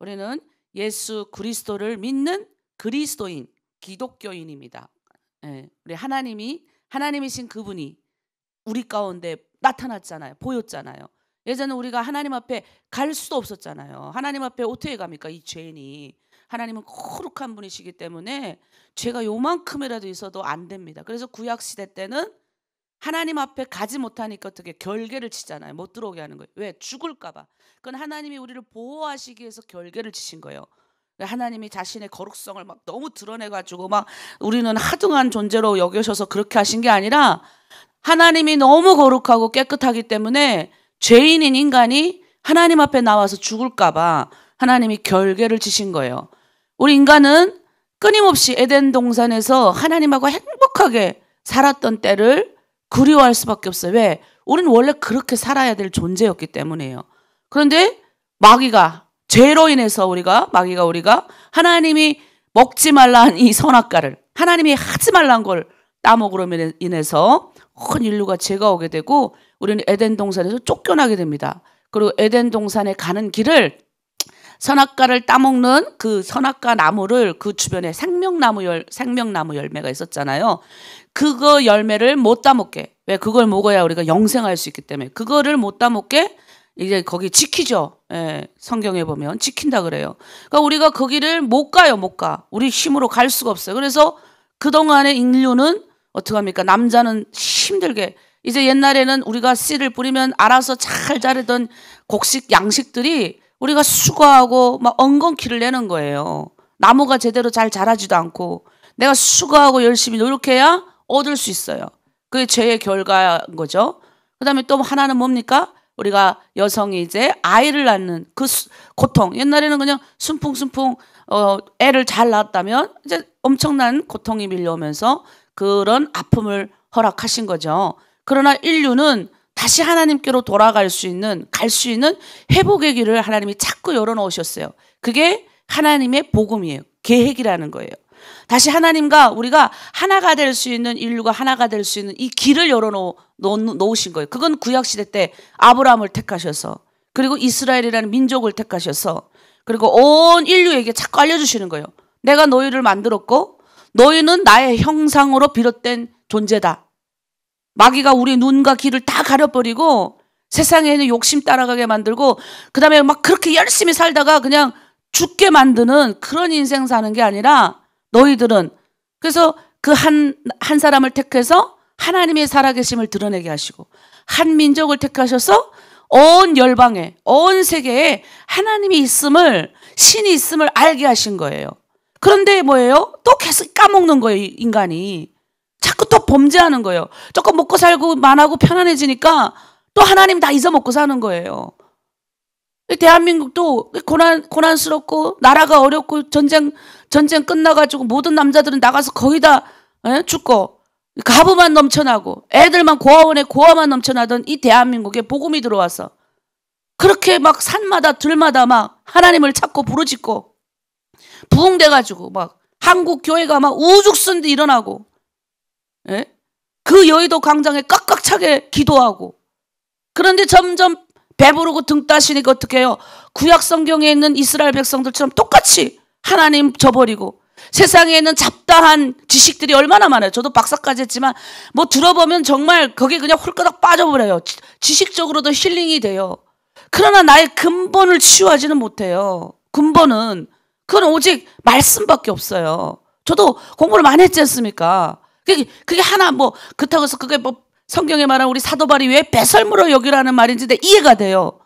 우리는 예수 그리스도를 믿는 그리스도인, 기독교인입니다. 예, 우리 하나님이신 그분이 우리 가운데 나타났잖아요. 보였잖아요. 예전에 우리가 하나님 앞에 갈 수도 없었잖아요. 하나님 앞에 어떻게 갑니까? 이 죄인이. 하나님은 거룩한 분이시기 때문에 죄가 요만큼이라도 있어도 안 됩니다. 그래서 구약시대 때는 하나님 앞에 가지 못하니까 어떻게 결계를 치잖아요. 못 들어오게 하는 거예요. 왜? 죽을까 봐. 그건 하나님이 우리를 보호하시기 위해서 결계를 치신 거예요. 하나님이 자신의 거룩성을 막 너무 드러내가지고 막 우리는 하등한 존재로 여겨셔서 그렇게 하신 게 아니라 하나님이 너무 거룩하고 깨끗하기 때문에 죄인인 인간이 하나님 앞에 나와서 죽을까 봐 하나님이 결계를 치신 거예요. 우리 인간은 끊임없이 에덴 동산에서 하나님하고 행복하게 살았던 때를 그리워할 수밖에 없어요. 왜? 우리는 원래 그렇게 살아야 될 존재였기 때문이에요. 그런데 마귀가 죄로 인해서 우리가 하나님이 먹지 말라는 이 선악과를 하나님이 하지 말라는 걸 따먹으로 인해서 온 인류가 죄가 오게 되고 우리는 에덴 동산에서 쫓겨나게 됩니다. 그리고 에덴 동산에 가는 길을 선악과를 따먹는 그 선악과 나무를 그 주변에 생명나무 열매가 있었잖아요. 그거 열매를 못 따먹게. 왜? 그걸 먹어야 우리가 영생할 수 있기 때문에. 그거를 못 따먹게 이제 거기 지키죠. 예, 성경에 보면 지킨다 그래요. 그러니까 우리가 거기를 못 가요. 못 가. 우리 힘으로 갈 수가 없어요. 그래서 그동안의 인류는 어떡합니까? 남자는 힘들게. 이제 옛날에는 우리가 씨를 뿌리면 알아서 잘 자라던 곡식 양식들이 우리가 수고하고 막 엉겅퀴를 내는 거예요. 나무가 제대로 잘 자라지도 않고 내가 수고하고 열심히 노력해야 얻을 수 있어요. 그게 죄의 결과인 거죠. 그 다음에 또 하나는 뭡니까? 우리가 여성이 이제 아이를 낳는 그 고통. 옛날에는 그냥 순풍순풍 애를 잘 낳았다면 이제 엄청난 고통이 밀려오면서 그런 아픔을 허락하신 거죠. 그러나 인류는 다시 하나님께로 돌아갈 수 있는, 갈 수 있는 회복의 길을 하나님이 자꾸 열어놓으셨어요. 그게 하나님의 복음이에요. 계획이라는 거예요. 다시 하나님과 우리가 하나가 될 수 있는, 인류가 하나가 될 수 있는 이 길을 열어놓으신 거예요. 그건 구약시대 때 아브라함을 택하셔서, 그리고 이스라엘이라는 민족을 택하셔서, 그리고 온 인류에게 자꾸 알려주시는 거예요. 내가 너희를 만들었고 너희는 나의 형상으로 비롯된 존재다. 마귀가 우리 눈과 귀를 다 가려버리고 세상에 있는 욕심 따라가게 만들고 그 다음에 막 그렇게 열심히 살다가 그냥 죽게 만드는 그런 인생 사는 게 아니라 너희들은, 그래서 그 한 사람을 택해서 하나님의 살아계심을 드러내게 하시고 한 민족을 택하셔서 온 열방에, 온 세계에 하나님이 있음을, 신이 있음을 알게 하신 거예요. 그런데 뭐예요? 또 계속 까먹는 거예요, 인간이. 자꾸 또 범죄하는 거예요. 조금 먹고 살고 만하고 편안해지니까 또 하나님 다 잊어먹고 사는 거예요. 대한민국도 고난스럽고 나라가 어렵고 전쟁 끝나가지고 모든 남자들은 나가서 거의 다 죽고 가부만 넘쳐나고 애들만 고아만 넘쳐나던 이 대한민국에 복음이 들어와서 그렇게 막 산마다 들마다 막 하나님을 찾고 부르짖고 부흥돼가지고 막 한국 교회가 막 우죽순도 일어나고, 예? 그 여의도 광장에 꽉꽉 차게 기도하고. 그런데 점점 배부르고 등 따시니까 어떻게 해요? 구약 성경에 있는 이스라엘 백성들처럼 똑같이 하나님 저버리고 세상에 있는 잡다한 지식들이 얼마나 많아요. 저도 박사까지 했지만 뭐 들어보면 정말 거기에 그냥 홀가닥 빠져버려요. 지식적으로도 힐링이 돼요. 그러나 나의 근본을 치유하지는 못해요. 근본은 그건 오직 말씀밖에 없어요. 저도 공부를 많이 했지 않습니까? 그게 하나 뭐 그렇다고 해서 그게 뭐 성경에 말하는 우리 사도바리 왜 배설물로 여기라는 말인지 내 이해가 돼요.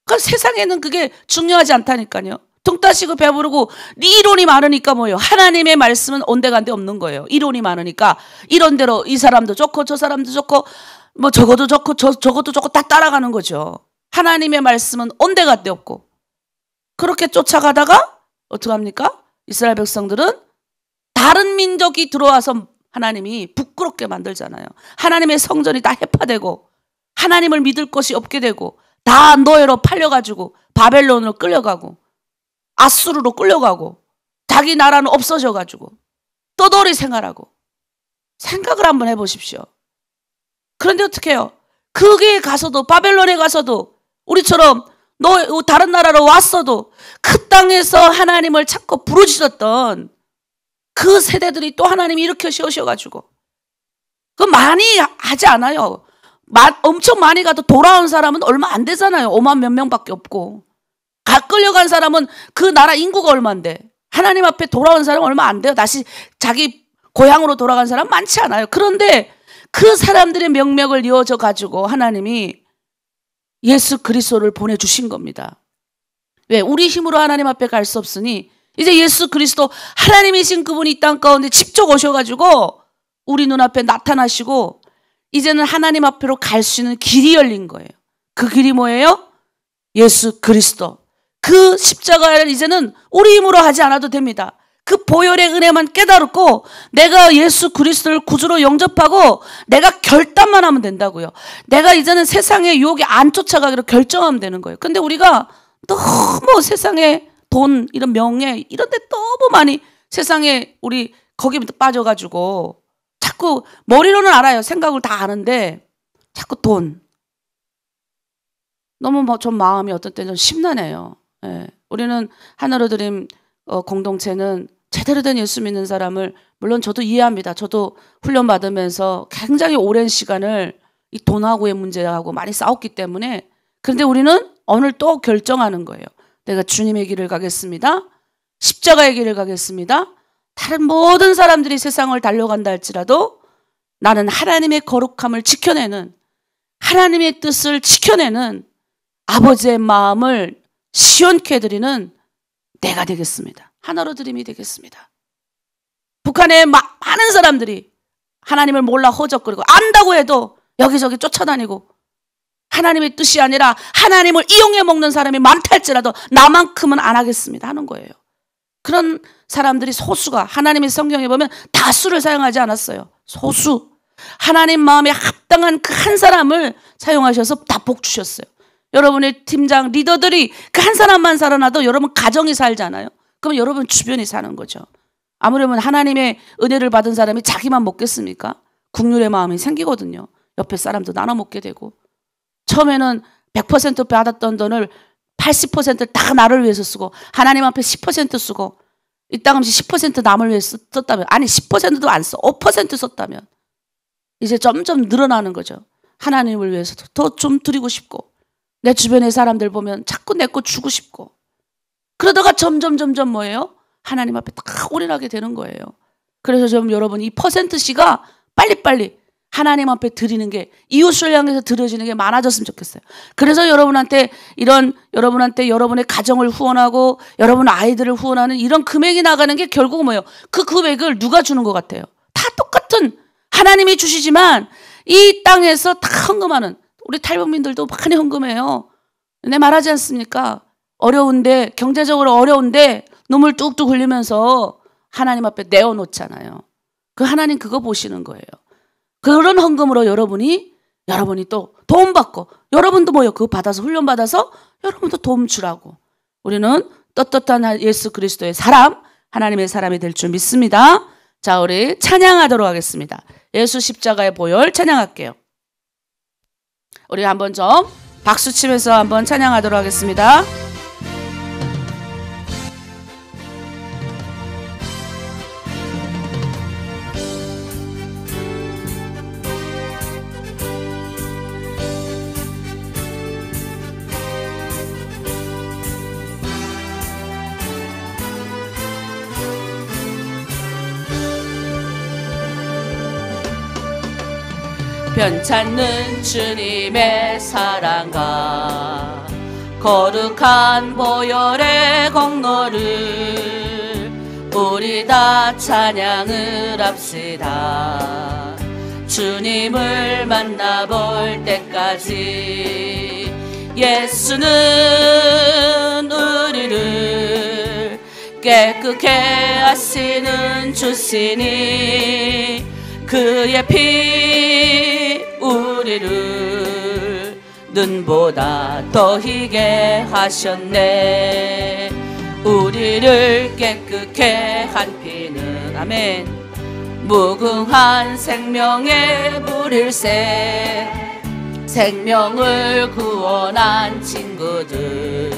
그러니까 세상에는 그게 중요하지 않다니까요. 등 따시고 배부르고 이론이 많으니까 뭐예요? 하나님의 말씀은 온데간데 없는 거예요. 이론이 많으니까 이론대로 이 사람도 좋고 저 사람도 좋고 뭐 저것도 좋고 저것도 좋고 다 따라가는 거죠. 하나님의 말씀은 온데간데 없고 그렇게 쫓아가다가 어떡합니까? 이스라엘 백성들은 다른 민족이 들어와서 하나님이 부끄럽게 만들잖아요. 하나님의 성전이 다 해파되고 하나님을 믿을 것이 없게 되고 다 노예로 팔려가지고 바벨론으로 끌려가고 아수르로 끌려가고 자기 나라는 없어져가지고 떠돌이 생활하고. 생각을 한번 해보십시오. 그런데 어떻게 해요? 거기에 가서도 바벨론에 가서도 우리처럼 너 다른 나라로 왔어도 그 땅에서 하나님을 찾고 부르짖었던 그 세대들이 또 하나님이 일으켜 세우셔가지고 그 많이 하지 않아요. 엄청 많이 가도 돌아온 사람은 얼마 안 되잖아요. 5만 몇 명밖에 없고. 끌려간 사람은 그 나라 인구가 얼마인데 하나님 앞에 돌아온 사람은 얼마 안 돼요. 다시 자기 고향으로 돌아간 사람 많지 않아요. 그런데 그 사람들의 명맥을 이어져 가지고 하나님이 예수 그리스도를 보내주신 겁니다. 왜? 우리 힘으로 하나님 앞에 갈 수 없으니 이제 예수 그리스도 하나님이신 그분이 이 땅 가운데 직접 오셔가지고 우리 눈앞에 나타나시고 이제는 하나님 앞으로 갈 수 있는 길이 열린 거예요. 그 길이 뭐예요? 예수 그리스도. 그 십자가를 이제는 우리 힘으로 하지 않아도 됩니다. 그 보혈의 은혜만 깨달았고 내가 예수 그리스도를 구주로 영접하고 내가 결단만 하면 된다고요. 내가 이제는 세상의 유혹에 안 쫓아가기로 결정하면 되는 거예요. 근데 우리가 너무 세상에 돈, 이런 명예 이런 데 너무 많이 세상에 우리 거기에 빠져가지고 자꾸 머리로는 알아요. 생각을 다 아는데 자꾸 돈. 너무 좀 마음이 어떤 때는 좀 심란해요. 예. 우리는 하나로드림 공동체는 제대로 된 예수 믿는 사람을 물론 저도 이해합니다. 저도 훈련 받으면서 굉장히 오랜 시간을 이 돈하고의 문제하고 많이 싸웠기 때문에 그런데 우리는 오늘 또 결정하는 거예요. 내가 주님의 길을 가겠습니다. 십자가의 길을 가겠습니다. 다른 모든 사람들이 세상을 달려간다 할지라도 나는 하나님의 거룩함을 지켜내는 하나님의 뜻을 지켜내는 아버지의 마음을 시원케 해드리는 내가 되겠습니다. 하나로드림이 되겠습니다. 북한의 많은 사람들이 하나님을 몰라 허적거리고 안다고 해도 여기저기 쫓아다니고 하나님의 뜻이 아니라 하나님을 이용해 먹는 사람이 많다 할지라도 나만큼은 안 하겠습니다 하는 거예요. 그런 사람들이 소수가 하나님의 성경에 보면 다수를 사용하지 않았어요. 소수. 하나님 마음에 합당한 그 한 사람을 사용하셔서 다 복 주셨어요. 여러분의 팀장, 리더들이 그 한 사람만 살아나도 여러분 가정이 살잖아요. 그러면 여러분 주변이 사는 거죠. 아무려면 하나님의 은혜를 받은 사람이 자기만 먹겠습니까? 국률의 마음이 생기거든요. 옆에 사람도 나눠 먹게 되고. 처음에는 100% 받았던 돈을 80%를 다 나를 위해서 쓰고 하나님 앞에 10% 쓰고 이따금씩 10% 남을 위해서 썼다면 아니 10%도 안 써. 5% 썼다면 이제 점점 늘어나는 거죠. 하나님을 위해서 더 좀 드리고 싶고 내 주변의 사람들 보면 자꾸 내 거 주고 싶고 그러다가 점점 뭐예요? 하나님 앞에 딱 올인하게 되는 거예요. 그래서 좀 여러분 이 %씩가 빨리빨리 하나님 앞에 드리는 게 이웃을 향해서 드려지는 게 많아졌으면 좋겠어요. 그래서 여러분한테 여러분의 가정을 후원하고 여러분 아이들을 후원하는 이런 금액이 나가는 게 결국은 뭐예요? 그 금액을 누가 주는 것 같아요? 다 똑같은 하나님이 주시지만 이 땅에서 다 헌금하는 우리 탈북민들도 많이 헌금해요. 내 말하지 않습니까? 어려운데 경제적으로 어려운데 눈물 뚝뚝 흘리면서 하나님 앞에 내어놓잖아요. 그 하나님 그거 보시는 거예요. 그런 헌금으로 여러분이 또 도움 받고 여러분도 뭐요? 그거 받아서 훈련 받아서 여러분도 도움 주라고. 우리는 떳떳한 예수 그리스도의 사람, 하나님의 사람이 될 줄 믿습니다. 자, 우리 찬양하도록 하겠습니다. 예수 십자가의 보혈 찬양할게요. 우리 한번 좀 박수 치면서 한번 찬양하도록 하겠습니다. 편찮는 주님의 사랑과 거룩한 보혈의 공로를 우리 다 찬양을 합시다. 주님을 만나볼 때까지 예수는 우리를 깨끗게 하시는 주시니 그의 피 우리를 눈보다 더 희게 하셨네. 우리를 깨끗게 한 피는 아멘 무궁한 생명의 물일새 생명을 구원한 친구들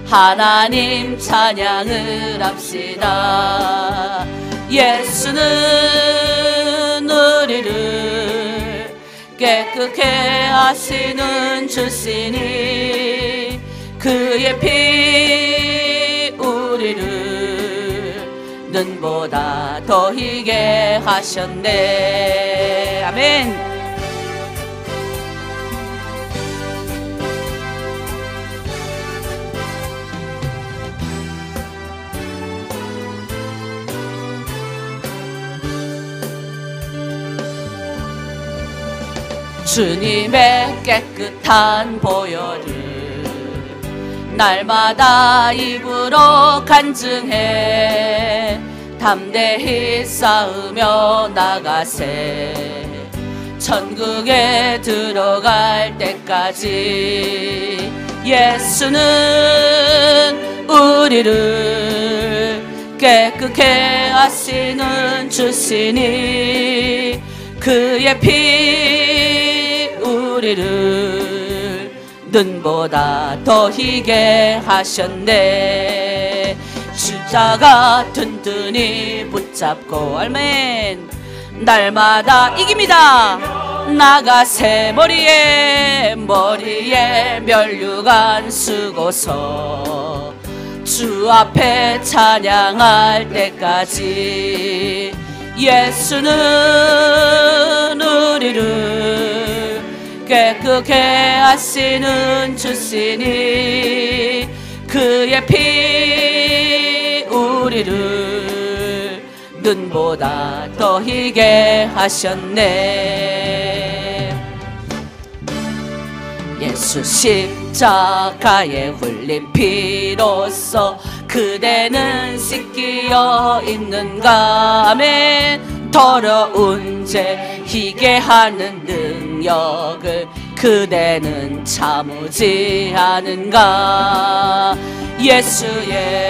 하나님 찬양을 합시다. 예수는 우리를 깨끗게 하시는 주시니 그의 피 우리를 눈보다 더 희게 하셨네. 아멘. 주님의 깨끗한 보혈을 날마다 입으로 간증해 담대히 쌓으며 나가세. 천국에 들어갈 때까지 예수는 우리를 깨끗게 하시는 주시니 그의 피 우리를 눈보다 더 희게 하셨네. 십자가 튼튼히 붙잡고 아멘 날마다 이깁니다. 나가세. 머리에 면류관 쓰고서 주 앞에 찬양할 때까지 예수는 우리를 깨끗게 하시는 주시니 그의 피 우리를 눈보다 더 희게 하셨네. 예수 십자가에 흘린 피로써 그대는 씻기어 있는가. 아멘. 더러운 죄 희게 하는 능력을 그대는 참으지 않은가.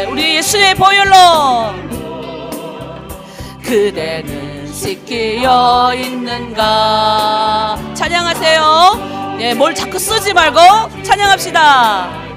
우리 예수의 보혈로 그대는 씻기어 있는가. 찬양하세요. 예, 뭘 자꾸 쓰지 말고 찬양합시다.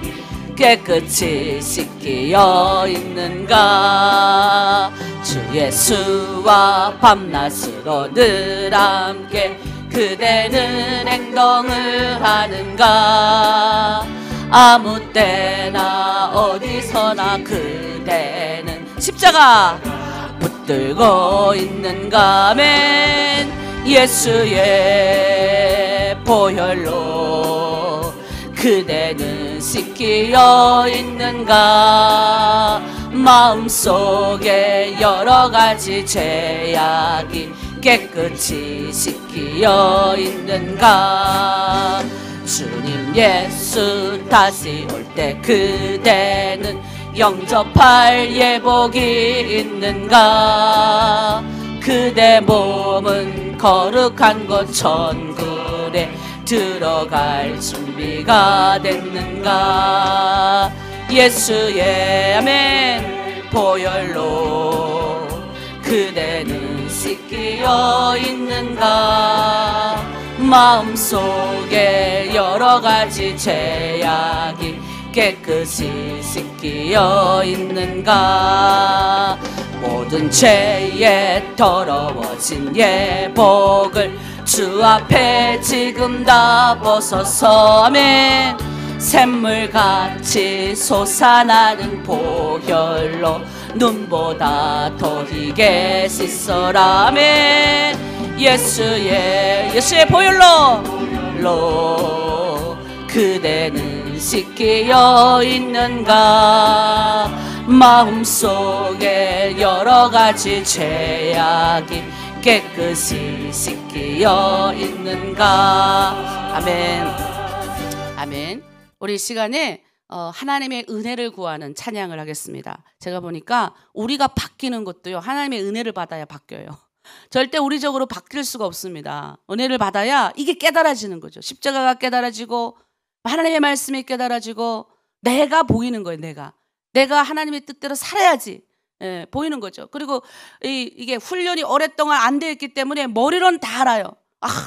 깨끗이 씻기어 있는가. 주 예수와 밤낮으로 늘 함께 그대는 행동을 하는가. 아무 때나 어디서나 그대는 십자가 붙들고 있는가. 아멘. 예수의 보혈로 그대는 씻기어 있는가. 마음속에 여러가지 죄악이 깨끗이 씻기어 있는가. 주님 예수 다시 올 때 그대는 영접할 예복이 있는가. 그대 몸은 거룩한 곳 천국에 들어갈 준비가 됐는가. 예수의 아멘 보혈로 그대는 씻기어 있는가. 마음속에 여러가지 죄악이 깨끗이 씻기어 있는가. 모든 죄에 더러워진 예복을 주 앞에 지금 다 벗어서 아멘. 샘물같이 솟아나는 보혈로 눈보다 더 희게 씻어라. 아멘. 예수의 보혈로 그대는 씻기어 있는가. 마음속에 여러가지 죄악이 깨끗이 씻기어 있는가. 아멘. 아멘. 우리 시간에 하나님의 은혜를 구하는 찬양을 하겠습니다. 제가 보니까 우리가 바뀌는 것도요, 하나님의 은혜를 받아야 바뀌어요. 절대 우리적으로 바뀔 수가 없습니다. 은혜를 받아야 이게 깨달아지는 거죠. 십자가가 깨달아지고 하나님의 말씀이 깨달아지고 내가 보이는 거예요. 내가 하나님의 뜻대로 살아야지 보이는 거죠. 그리고 이게 훈련이 오랫동안 안 되어 있기 때문에 머리로는 다 알아요.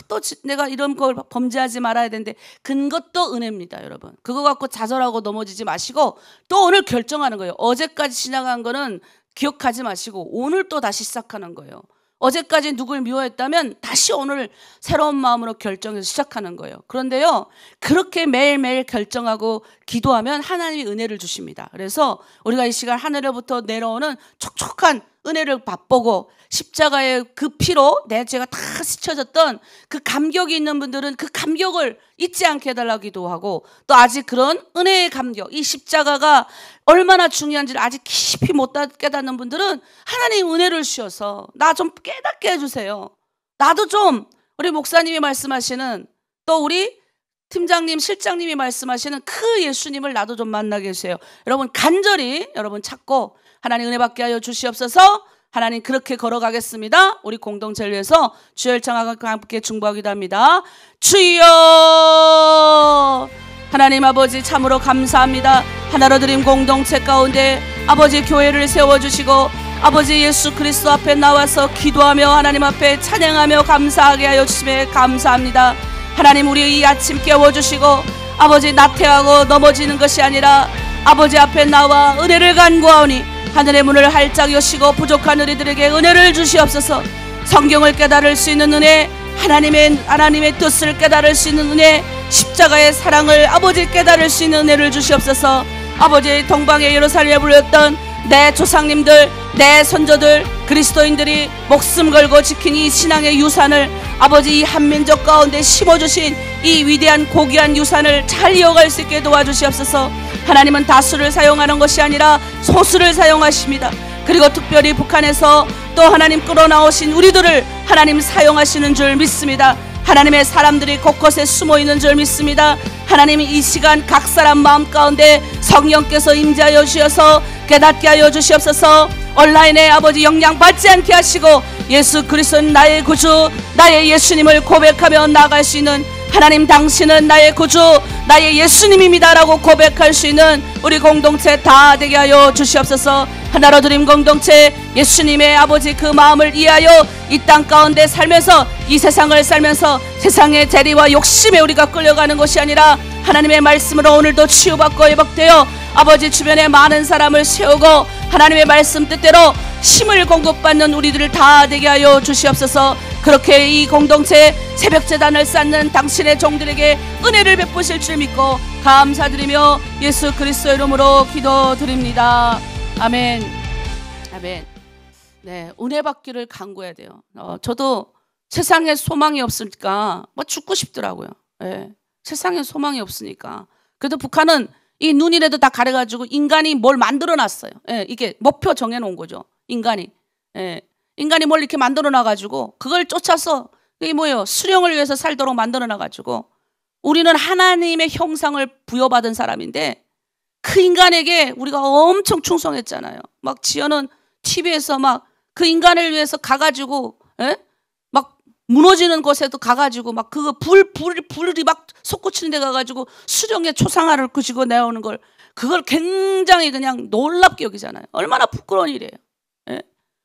또 내가 이런 걸 범죄하지 말아야 되는데, 그것도 은혜입니다, 여러분. 그거 갖고 좌절하고 넘어지지 마시고 또 오늘 결정하는 거예요. 어제까지 지나간 거는 기억하지 마시고 오늘 또 다시 시작하는 거예요. 어제까지 누굴 미워했다면 다시 오늘 새로운 마음으로 결정해서 시작하는 거예요. 그런데요, 그렇게 매일매일 결정하고 기도하면 하나님이 은혜를 주십니다. 그래서 우리가 이 시간 하늘로부터 내려오는 촉촉한 은혜를 맛보고 십자가의 그 피로 내 죄가 다 씻혀졌던 그 감격이 있는 분들은 그 감격을 잊지 않게 해달라고 기도하고, 또 아직 그런 은혜의 감격, 이 십자가가 얼마나 중요한지를 아직 깊이 못 깨닫는 분들은 하나님 은혜를 주셔서 나 좀 깨닫게 해주세요. 나도 좀, 우리 목사님이 말씀하시는, 또 우리 팀장님, 실장님이 말씀하시는 그 예수님을 나도 좀 만나게 해주세요. 여러분 간절히 여러분 찾고 하나님 은혜 받게 하여 주시옵소서. 하나님 그렇게 걸어가겠습니다. 우리 공동체를 위해서 주여 청하고 함께 중보하기도 합니다. 주여, 하나님 아버지 참으로 감사합니다. 하나로 드림 공동체 가운데 아버지 교회를 세워주시고 아버지 예수 그리스도 앞에 나와서 기도하며 하나님 앞에 찬양하며 감사하게 하여 주심에 감사합니다. 하나님 우리 이 아침 깨워주시고 아버지 나태하고 넘어지는 것이 아니라 아버지 앞에 나와 은혜를 간구하오니 하늘의 문을 활짝 여시고 부족한 우리들에게 은혜를 주시옵소서. 성경을 깨달을 수 있는 은혜, 하나님의 뜻을 깨달을 수 있는 은혜, 십자가의 사랑을 아버지 깨달을 수 있는 은혜를 주시옵소서. 아버지 동방의 예루살렘에 불렸던 내 조상님들, 내 선조들, 그리스도인들이 목숨 걸고 지킨 이 신앙의 유산을 아버지 이 한민족 가운데 심어주신 이 위대한 고귀한 유산을 잘 이어갈 수 있게 도와주시옵소서. 하나님은 다수를 사용하는 것이 아니라 소수를 사용하십니다. 그리고 특별히 북한에서 또 하나님 끌어나오신 우리들을 하나님 사용하시는 줄 믿습니다. 하나님의 사람들이 곳곳에 숨어있는 줄 믿습니다. 하나님이 이 시간 각 사람 마음 가운데 성령께서 임재하여 주셔서 깨닫게 하여 주시옵소서. 온라인에 아버지 영향받지 않게 하시고 예수 그리스도는 나의 구주, 나의 예수님을 고백하며 나아갈 수 있는, 하나님 당신은 나의 구주, 나의 예수님입니다 라고 고백할 수 있는 우리 공동체 다 되게 하여 주시옵소서. 하나로 드림 공동체 예수님의 아버지 그 마음을 이해하여 이 땅 가운데 살면서, 이 세상을 살면서 세상의 재리와 욕심에 우리가 끌려가는 것이 아니라 하나님의 말씀으로 오늘도 치유받고 회복되어 아버지 주변에 많은 사람을 세우고 하나님의 말씀 뜻대로 힘을 공급받는 우리들을 다 되게 하여 주시옵소서. 그렇게 이 공동체 새벽재단을 쌓는 당신의 종들에게 은혜를 베푸실 줄 믿고 감사드리며 예수 그리스도 이름으로 기도드립니다. 아멘. 아멘. 네, 은혜 받기를 간구해야 돼요. 저도 세상에 소망이 없으니까 죽고 싶더라고요. 네, 세상에 소망이 없으니까. 그래도 북한은 이 눈이라도 다 가려가지고 인간이 뭘 만들어놨어요. 예, 이게 목표 정해놓은 거죠. 인간이. 예, 인간이 뭘 이렇게 만들어놔가지고 그걸 쫓아서 이게 뭐예요? 수령을 위해서 살도록 만들어놔가지고 우리는 하나님의 형상을 부여받은 사람인데 그 인간에게 우리가 엄청 충성했잖아요. 막 지연은 TV에서 막 그 인간을 위해서 가가지고 막 무너지는 곳에도 가가지고 막 그거 불이 막 솟구치는 데 가가지고 수령의 초상화를 그지고 내오는 걸, 그걸 굉장히 그냥 놀랍게 여기잖아요. 얼마나 부끄러운 일이에요. 예?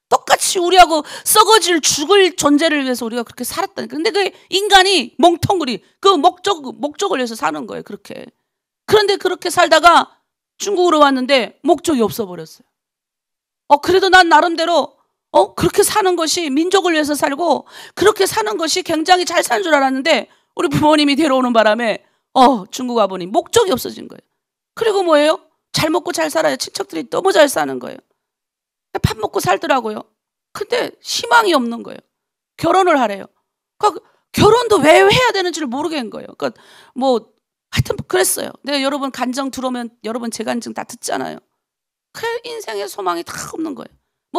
똑같이 우리하고 썩어질 죽을 존재를 위해서 우리가 그렇게 살았다니까. 근데 그 인간이 멍텅구리 그 목적을 위해서 사는 거예요. 그렇게. 그런데 그렇게 살다가 중국으로 왔는데 목적이 없어 버렸어요. 그래도 난 나름대로 그렇게 사는 것이 민족을 위해서 살고 그렇게 사는 것이 굉장히 잘 사는 줄 알았는데 우리 부모님이 데려오는 바람에 중국 와보니 목적이 없어진 거예요. 그리고 뭐예요? 잘 먹고 잘 살아요. 친척들이 너무 잘 사는 거예요. 밥 먹고 살더라고요. 근데 희망이 없는 거예요. 결혼을 하래요. 그러니까 결혼도 왜 해야 되는지를 모르겠는 거예요. 그러니까 하여튼 그랬어요. 근데 여러분 간증 들어오면 여러분 제 간증 다 듣잖아요. 그 인생의 소망이 다 없는 거예요.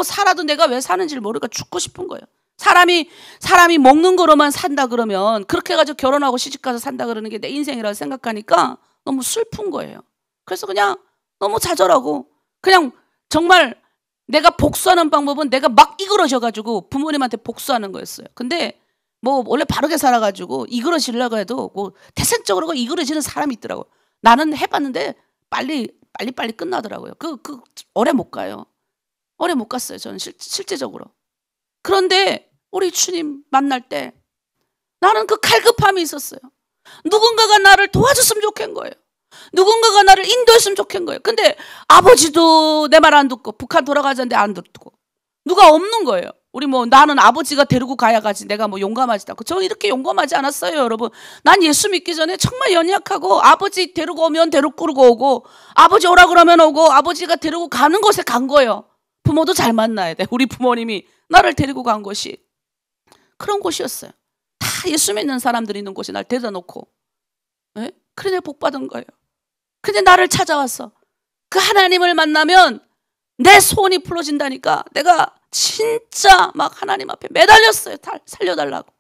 살아도 내가 왜 사는지를 모르니까 죽고 싶은 거예요. 사람이 먹는 거로만 산다 그러면, 그렇게 해가지고 결혼하고 시집가서 산다 그러는 게 내 인생이라고 생각하니까 너무 슬픈 거예요. 그래서 그냥 너무 좌절하고 그냥 정말 내가 복수하는 방법은 내가 막 이그러져가지고 부모님한테 복수하는 거였어요. 근데 원래 바르게 살아가지고 이그러지려고 해도 태생적으로 이그러지는 사람이 있더라고요. 나는 해봤는데 빨리 끝나더라고요. 오래 못 가요. 오래 못 갔어요. 저는 실제적으로. 그런데 우리 주님 만날 때 나는 그 갈급함이 있었어요. 누군가가 나를 도와줬으면 좋겠는 거예요. 누군가가 나를 인도했으면 좋겠는 거예요. 근데 아버지도 내 말 안 듣고, 북한 돌아가자는데 안 듣고, 누가 없는 거예요. 우리 나는 아버지가 데리고 가야 가지 내가 용감하지도 않고. 저 이렇게 용감하지 않았어요, 여러분. 난 예수 믿기 전에 정말 연약하고, 아버지 데리고 오면 데리고 오고, 아버지 오라 그러면 오고, 아버지가 데리고 가는 곳에 간 거예요. 부모도 잘 만나야 돼. 우리 부모님이 나를 데리고 간 곳이 그런 곳이었어요. 다 예수 믿는 사람들이 있는 곳에 날 데려다 놓고, 네? 그래 내가 복 받은 거예요. 근데 나를 찾아왔어. 그 하나님을 만나면 내 소원이 풀어진다니까 내가 진짜 막 하나님 앞에 매달렸어요. 살려달라고.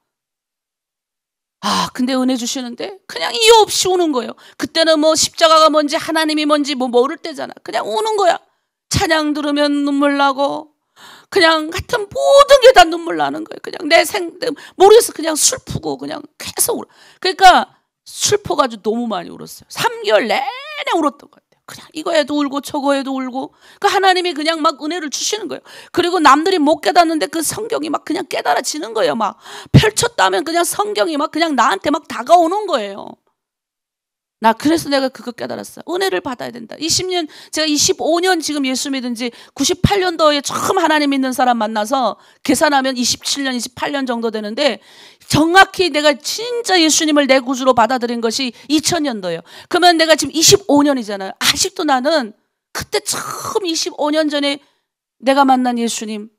근데 은혜 주시는데 그냥 이유 없이 우는 거예요. 그때는 십자가가 뭔지 하나님이 뭔지 모를 때잖아. 그냥 우는 거야. 찬양 들으면 눈물 나고, 그냥 하여튼 모든 게 다 눈물 나는 거예요. 그냥 모르겠어. 그냥 슬프고 그냥 계속 울어. 그러니까 슬퍼가지고 너무 많이 울었어요. 3개월 내내 울었던 것 같아요. 그냥 이거에도 울고 저거에도 울고. 그 하나님이 그냥 막 은혜를 주시는 거예요. 그리고 남들이 못 깨닫는데 그 성경이 막 그냥 깨달아지는 거예요. 막 펼쳤다면 그냥 성경이 막 그냥 나한테 막 다가오는 거예요. 그래서 내가 그거 깨달았어요. 은혜를 받아야 된다. 제가 25년 지금 예수 믿은 지 98년도에 처음 하나님 믿는 사람 만나서 계산하면 27년, 28년 정도 되는데, 정확히 내가 진짜 예수님을 내 구주로 받아들인 것이 2000년도예요. 그러면 내가 지금 25년이잖아요. 아직도 나는 그때 처음 25년 전에 내가 만난 예수님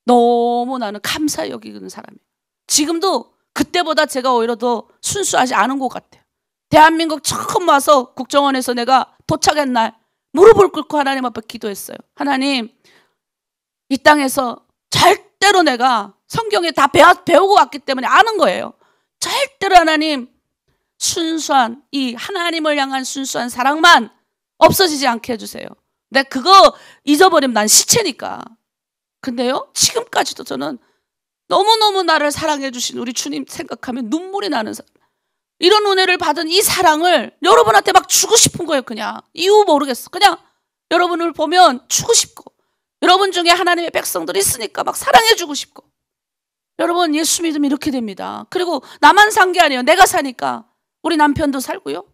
너무 나는 감사히 여기는 사람이에요. 지금도 그때보다 제가 오히려 더 순수하지 않은 것 같아요. 대한민국 처음 와서 국정원에서 내가 도착한 날 무릎을 꿇고 하나님 앞에 기도했어요. 하나님, 이 땅에서 절대로 내가 성경에 다 배우고 왔기 때문에 아는 거예요. 절대로 하나님, 순수한 이 하나님을 향한 순수한 사랑만 없어지지 않게 해주세요. 내가 그거 잊어버리면 난 시체니까. 근데요, 지금까지도 저는 너무너무 나를 사랑해 주신 우리 주님 생각하면 눈물이 나는 사람. 이런 은혜를 받은 이 사랑을 여러분한테 막 주고 싶은 거예요. 그냥 이유 모르겠어. 그냥 여러분을 보면 주고 싶고, 여러분 중에 하나님의 백성들이 있으니까 막 사랑해 주고 싶고. 여러분, 예수 믿으면 이렇게 됩니다. 그리고 나만 산 게 아니에요. 내가 사니까 우리 남편도 살고요.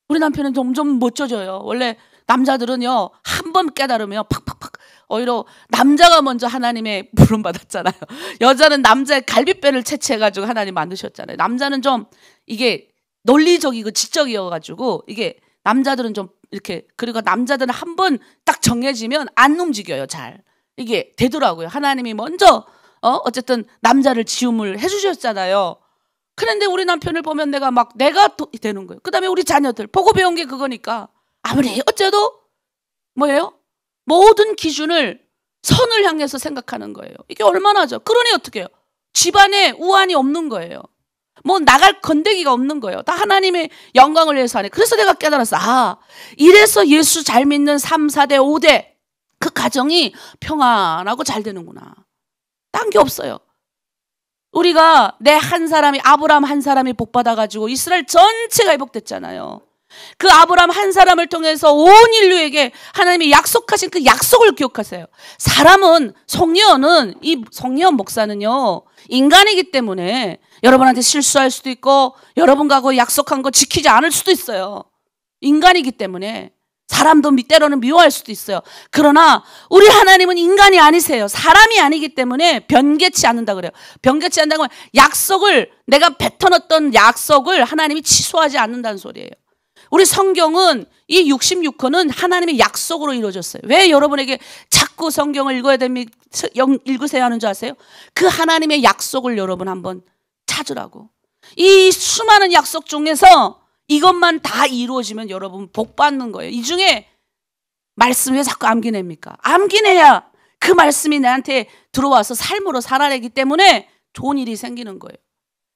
우리 남편은 점점 멋져져요. 원래 남자들은요, 한 번 깨달으면 팍팍팍, 오히려 남자가 먼저 하나님의 부름 받았잖아요. 여자는 남자의 갈비뼈를 채취해가지고 하나님 만드셨잖아요. 남자는 좀 이게 논리적이고 지적이어가지고, 이게 남자들은 좀 이렇게, 그리고 남자들은 한 번 딱 정해지면 안 움직여요. 잘 이게 되더라고요. 하나님이 먼저 어쨌든 남자를 지음을 해주셨잖아요. 그런데 우리 남편을 보면 내가 되는 거예요. 그 다음에 우리 자녀들 보고 배운 게 그거니까 아무리 어째도 뭐예요? 모든 기준을 선을 향해서 생각하는 거예요. 이게 얼마나죠? 그러니 어떻게 해요? 집안에 우환이 없는 거예요. 나갈 건데기가 없는 거예요. 다 하나님의 영광을 위해서 하네. 그래서 내가 깨달았어. 이래서 예수 잘 믿는 3, 4대, 5대 그 가정이 평안하고 잘 되는구나. 딴 게 없어요. 우리가 내 한 사람이, 아브라함 한 사람이 복 받아가지고 이스라엘 전체가 회복됐잖아요. 그 아브라함 한 사람을 통해서 온 인류에게 하나님이 약속하신 그 약속을 기억하세요. 사람은, 이 송리언 목사는요, 인간이기 때문에 여러분한테 실수할 수도 있고, 여러분과 약속한 거 지키지 않을 수도 있어요. 인간이기 때문에. 사람도 때로는 미워할 수도 있어요. 그러나 우리 하나님은 인간이 아니세요. 사람이 아니기 때문에 변개치 않는다 그래요. 변개치 않는다고 하면 약속을, 내가 뱉어놨던 약속을 하나님이 취소하지 않는다는 소리예요. 우리 성경은 이 66권은 하나님의 약속으로 이루어졌어요. 왜 여러분에게 자꾸 성경을 읽으세요 하는 줄 아세요? 그 하나님의 약속을 여러분 한번 찾으라고. 이 수많은 약속 중에서 이것만 다 이루어지면 여러분 복 받는 거예요. 이 중에 말씀 왜 자꾸 암기냅니까? 암기내야 그 말씀이 나한테 들어와서 삶으로 살아내기 때문에 좋은 일이 생기는 거예요.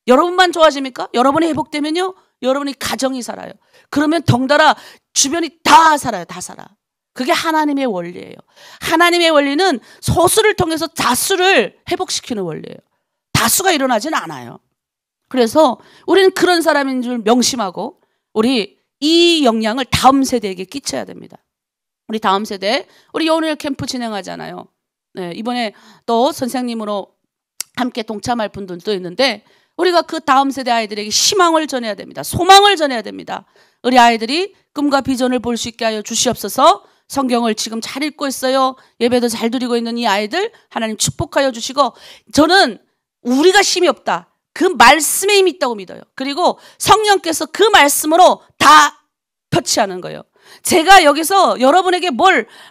여러분만 좋아집니까? 여러분이 회복되면요, 여러분이 가정이 살아요. 그러면 덩달아 주변이 다 살아요. 다 살아. 그게 하나님의 원리예요. 하나님의 원리는 소수를 통해서 다수를 회복시키는 원리예요. 다수가 일어나지는 않아요. 그래서 우리는 그런 사람인 줄 명심하고 우리 이 영향을 다음 세대에게 끼쳐야 됩니다. 우리 다음 세대, 우리 연일 캠프 진행하잖아요. 네, 이번에 또 선생님으로 함께 동참할 분들도 있는데 우리가 그 다음 세대 아이들에게 희망을 전해야 됩니다. 소망을 전해야 됩니다. 우리 아이들이 꿈과 비전을 볼 수 있게 하여 주시옵소서. 성경을 지금 잘 읽고 있어요. 예배도 잘 드리고 있는 이 아이들 하나님 축복하여 주시고, 저는 우리가 힘이 없다, 그 말씀에 힘이 있다고 믿어요. 그리고 성령께서 그 말씀으로 다 터치하는 거예요. 제가 여기서 여러분에게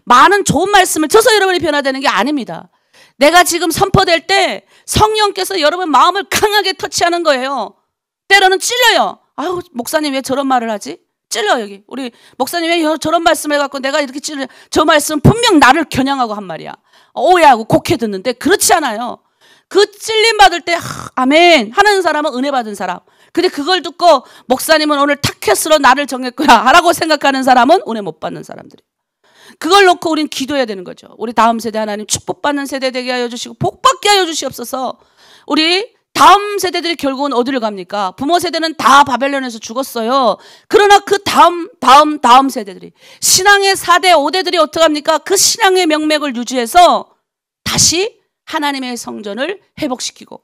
많은 좋은 말씀을 줘서 여러분이 변화되는 게 아닙니다. 내가 지금 선포될 때 성령께서 여러분 마음을 강하게 터치하는 거예요. 때로는 찔려요. 아유, 목사님 왜 저런 말을 하지? 찔려. 여기 우리 목사님 왜 저런 말씀을 해갖고 내가 이렇게 찔려. 저 말씀은 분명 나를 겨냥하고 한 말이야. 오해하고 곡해 듣는데 그렇지 않아요. 그 찔림 받을 때 아멘 하는 사람은 은혜 받은 사람. 근데 그걸 듣고 목사님은 오늘 타켓으로 나를 정했구나 라고 생각하는 사람은 은혜 못 받는 사람들이. 그걸 놓고 우린 기도해야 되는 거죠. 우리 다음 세대 하나님 축복받는 세대 되게 하여 주시고 복받게 하여 주시옵소서. 우리 다음 세대들이 결국은 어디를 갑니까? 부모 세대는 다 바벨론에서 죽었어요. 그러나 그 다음 세대들이, 신앙의 4대 5대들이 어떻게 합니까? 그 신앙의 명맥을 유지해서 다시 하나님의 성전을 회복시키고,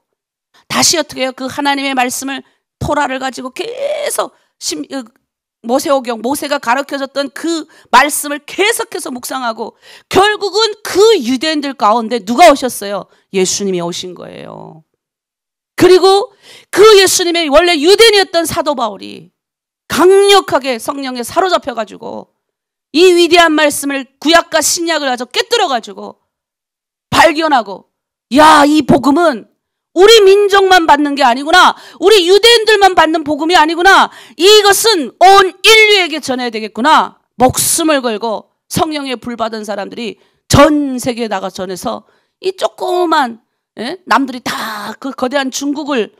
다시 어떻게 해요? 그 하나님의 말씀을 토라를 가지고 계속 모세오경, 모세가 가르쳐줬던 그 말씀을 계속해서 묵상하고, 결국은 그 유대인들 가운데 누가 오셨어요? 예수님이 오신 거예요. 그리고 그 예수님의 원래 유대인이었던 사도 바울이 강력하게 성령에 사로잡혀가지고 이 위대한 말씀을 구약과 신약을 가지고 깨뜨려가지고 발견하고, 야, 이 복음은 우리 민족만 받는 게 아니구나, 우리 유대인들만 받는 복음이 아니구나, 이것은 온 인류에게 전해야 되겠구나. 목숨을 걸고 성령의 불 받은 사람들이 전 세계에 나가 전해서 이 조그만, 남들이 다 그 거대한 중국을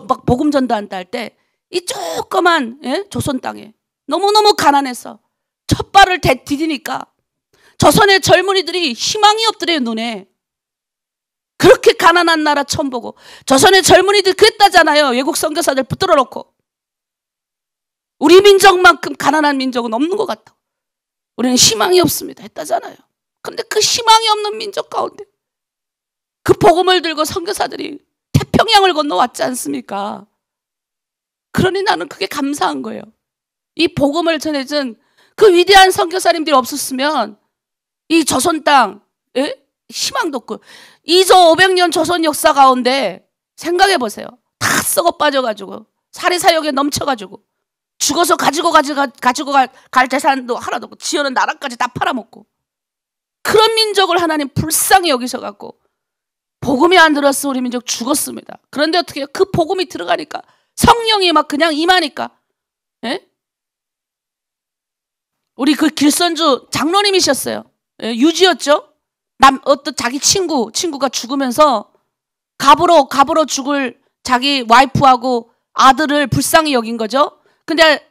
막 복음 전도한다 할 때 이 조그만 조선 땅에 너무너무 가난해서 첫 발을 디디니까 조선의 젊은이들이 희망이 없더래요. 눈에. 그렇게 가난한 나라 처음 보고 조선의 젊은이들 그랬다잖아요. 외국 선교사들 붙들어 놓고. 우리 민족만큼 가난한 민족은 없는 것 같다고. 우리는 희망이 없습니다 했다잖아요. 근데 그 희망이 없는 민족 가운데 그 복음을 들고 선교사들이 태평양을 건너왔지 않습니까? 그러니 나는 그게 감사한 거예요. 이 복음을 전해준 그 위대한 선교사님들이 없었으면 이 조선 땅 희망도 없고, 2조 500년 조선 역사 가운데 생각해 보세요. 다 썩어 빠져가지고 사리사욕에 넘쳐가지고 죽어서 가지고 갈 재산도 하나도 없고 지어는 나라까지 다 팔아먹고, 그런 민족을 하나님 불쌍히 여기셔갖고 복음이 안 들었으면 우리 민족 죽었습니다. 그런데 어떻게 해요? 그 복음이 들어가니까 성령이 막 그냥 임하니까. 우리 그 길선주 장로님이셨어요. 유지였죠. 어떤 자기 친구가 죽으면서 갑으로 죽을 자기 와이프하고 아들을 불쌍히 여긴 거죠. 근데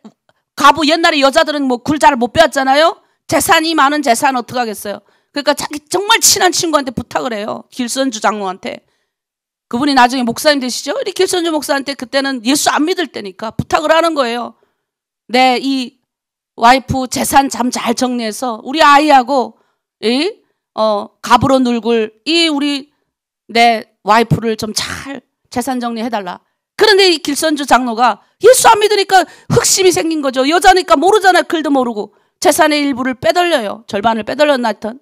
옛날에 여자들은 뭐 굴 잘 못 배웠잖아요. 재산이 많은 재산 어떻게 하겠어요? 그러니까 자기 정말 친한 친구한테 부탁을 해요. 길선주 장로한테. 그분이 나중에 목사님 되시죠? 우리 길선주 목사한테 그때는 예수 안 믿을 때니까 부탁을 하는 거예요. 내 이 와이프 재산 참 잘 정리해서 우리 아이하고 갑으로 놀굴 우리 내 와이프를 좀 잘 재산 정리해달라. 그런데 이 길선주 장로가 예수 안 믿으니까 흑심이 생긴 거죠. 여자니까 모르잖아요. 글도 모르고. 재산의 일부를 빼돌려요. 절반을 빼돌렸나 하여튼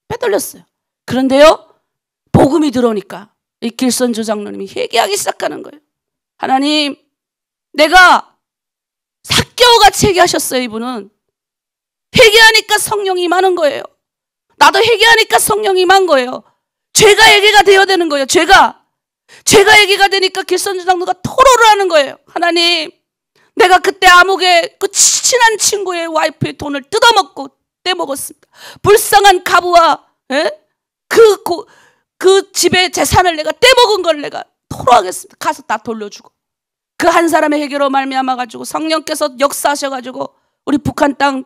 빼돌렸어요. 그런데요, 복음이 들어오니까 이 길선주 장로님이 회개하기 시작하는 거예요. 하나님, 내가 삭개오같이 회개하셨어요. 이분은 회개하니까 성령이 임하는 거예요. 나도 회개하니까 성령이 임한 거예요. 죄가 얘기가 되어야 되는 거예요. 죄가 얘기가 되니까 길선주 장로가 토로를 하는 거예요. 하나님, 내가 그때 암흑에 그 친한 친구의 와이프의 돈을 뜯어먹고 떼먹었습니다. 불쌍한 가부와 그 집의 재산을 내가 떼먹은 걸 내가 토로하겠습니다. 가서 다 돌려주고. 그 한 사람의 회개로 말미암아 가지고 성령께서 역사하셔가지고 우리 북한 땅,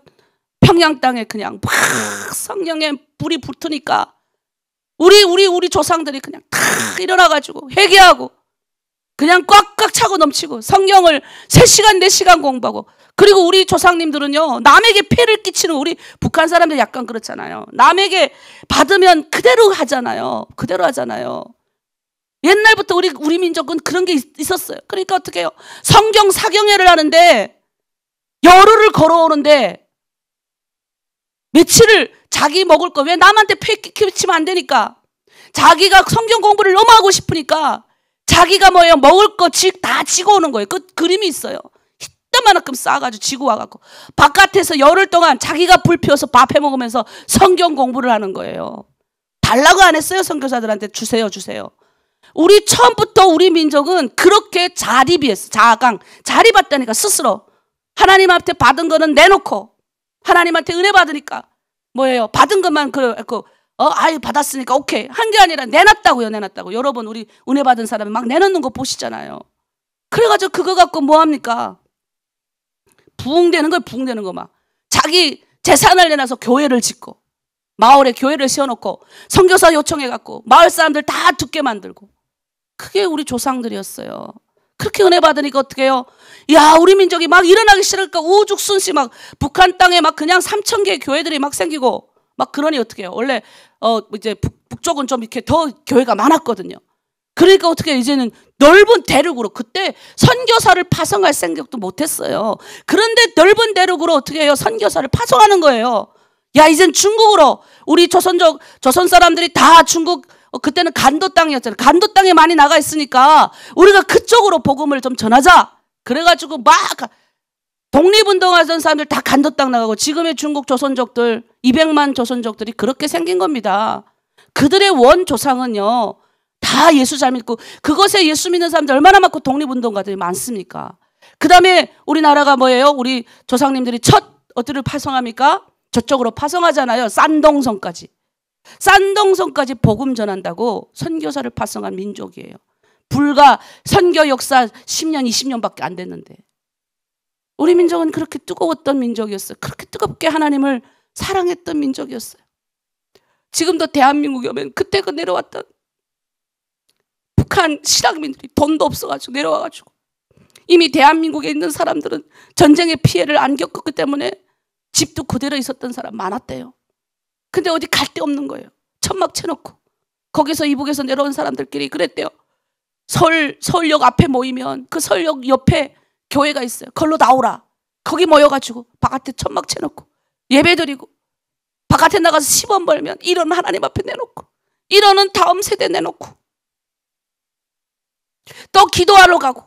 평양 땅에 그냥 막 성령의 불이 붙으니까 우리 조상들이 그냥 다 일어나가지고 회개하고 그냥 꽉꽉 차고 넘치고 성경을 3시간 4시간 공부하고. 그리고 우리 조상님들은요, 남에게 폐를 끼치는, 우리 북한 사람들 약간 그렇잖아요. 남에게 받으면 그대로 하잖아요. 옛날부터 우리 민족은 그런 게 있었어요. 그러니까 어떻게 해요? 성경 사경회를 하는데 열흘을 걸어오는데 며칠을 자기 먹을 거 왜 남한테 패키치면 안 되니까 자기가 성경 공부를 너무 하고 싶으니까 자기가 뭐예요? 먹을 거 다 지고 오는 거예요. 그 그림이 있어요. 이따만큼 싸가지고 지고 와갖고 바깥에서 열흘 동안 자기가 불 피워서 밥 해먹으면서 성경 공부를 하는 거예요. 달라고 안 했어요. 선교사들한테 주세요. 우리 처음부터 우리 민족은 그렇게 자립이었어. 자립했다니까 스스로. 하나님 앞에 받은 거는 내놓고 하나님한테 은혜 받으니까 뭐예요? 받은 것만 받았으니까 오케이 한 게 아니라 내놨다고요. 여러분 우리 은혜 받은 사람이 막 내놓는 거 보시잖아요. 그래가지고 그거 갖고 뭐 합니까? 부흥되는 거 막. 자기 재산을 내놔서 교회를 짓고 마을에 교회를 세워놓고 선교사 요청해갖고 마을 사람들 다 듣게 만들고 그게 우리 조상들이었어요. 그렇게 은혜 받으니까 어떻게 해요? 야, 우리 민족이 막 일어나기 시작하니까 우죽순시 막 북한 땅에 막 그냥 3,000개의 교회들이 막 생기고 막 그러니 어떻게 해요? 원래 이제 북쪽은 좀 이렇게 더 교회가 많았거든요. 그러니까 어떻게 해요? 이제는 넓은 대륙으로 그때 선교사를 파송할 생각도 못했어요. 그런데 넓은 대륙으로 어떻게 해요? 선교사를 파송하는 거예요. 야, 이젠 중국으로 우리 조선 사람들이 다 중국 그때는 간도 땅이었잖아요. 간도 땅에 많이 나가 있으니까 우리가 그쪽으로 복음을 좀 전하자. 그래가지고 막 독립운동하던 사람들 다 간도 땅 나가고 지금의 중국 조선족들 200만 조선족들이 그렇게 생긴 겁니다. 그들의 원 조상은요. 다 예수 잘 믿고 그것에 예수 믿는 사람들 얼마나 많고 독립운동가들이 많습니까? 그 다음에 우리나라가 뭐예요? 우리 조상님들이 어디를 파송합니까? 저쪽으로 파송하잖아요. 싼동성까지 복음 전한다고 선교사를 파송한 민족이에요. 불과 선교 역사 10년, 20년밖에 안 됐는데 우리 민족은 그렇게 뜨거웠던 민족이었어요. 그렇게 뜨겁게 하나님을 사랑했던 민족이었어요. 지금도 대한민국에 오면 그때 그 내려왔던 북한 실향민들이 돈도 없어가지고 내려와가지고 이미 대한민국에 있는 사람들은 전쟁의 피해를 안 겪었기 때문에 집도 그대로 있었던 사람 많았대요. 근데 어디 갈 데 없는 거예요. 천막 쳐놓고 거기서 이북에서 내려온 사람들끼리 그랬대요. 서울역 앞에 모이면 그 서울역 옆에 교회가 있어요. 걸로 나오라. 거기 모여가지고 바깥에 천막 쳐놓고 예배드리고 바깥에 나가서 10원 벌면 1원 하나님 앞에 내놓고 1원은 다음 세대 내놓고 또 기도하러 가고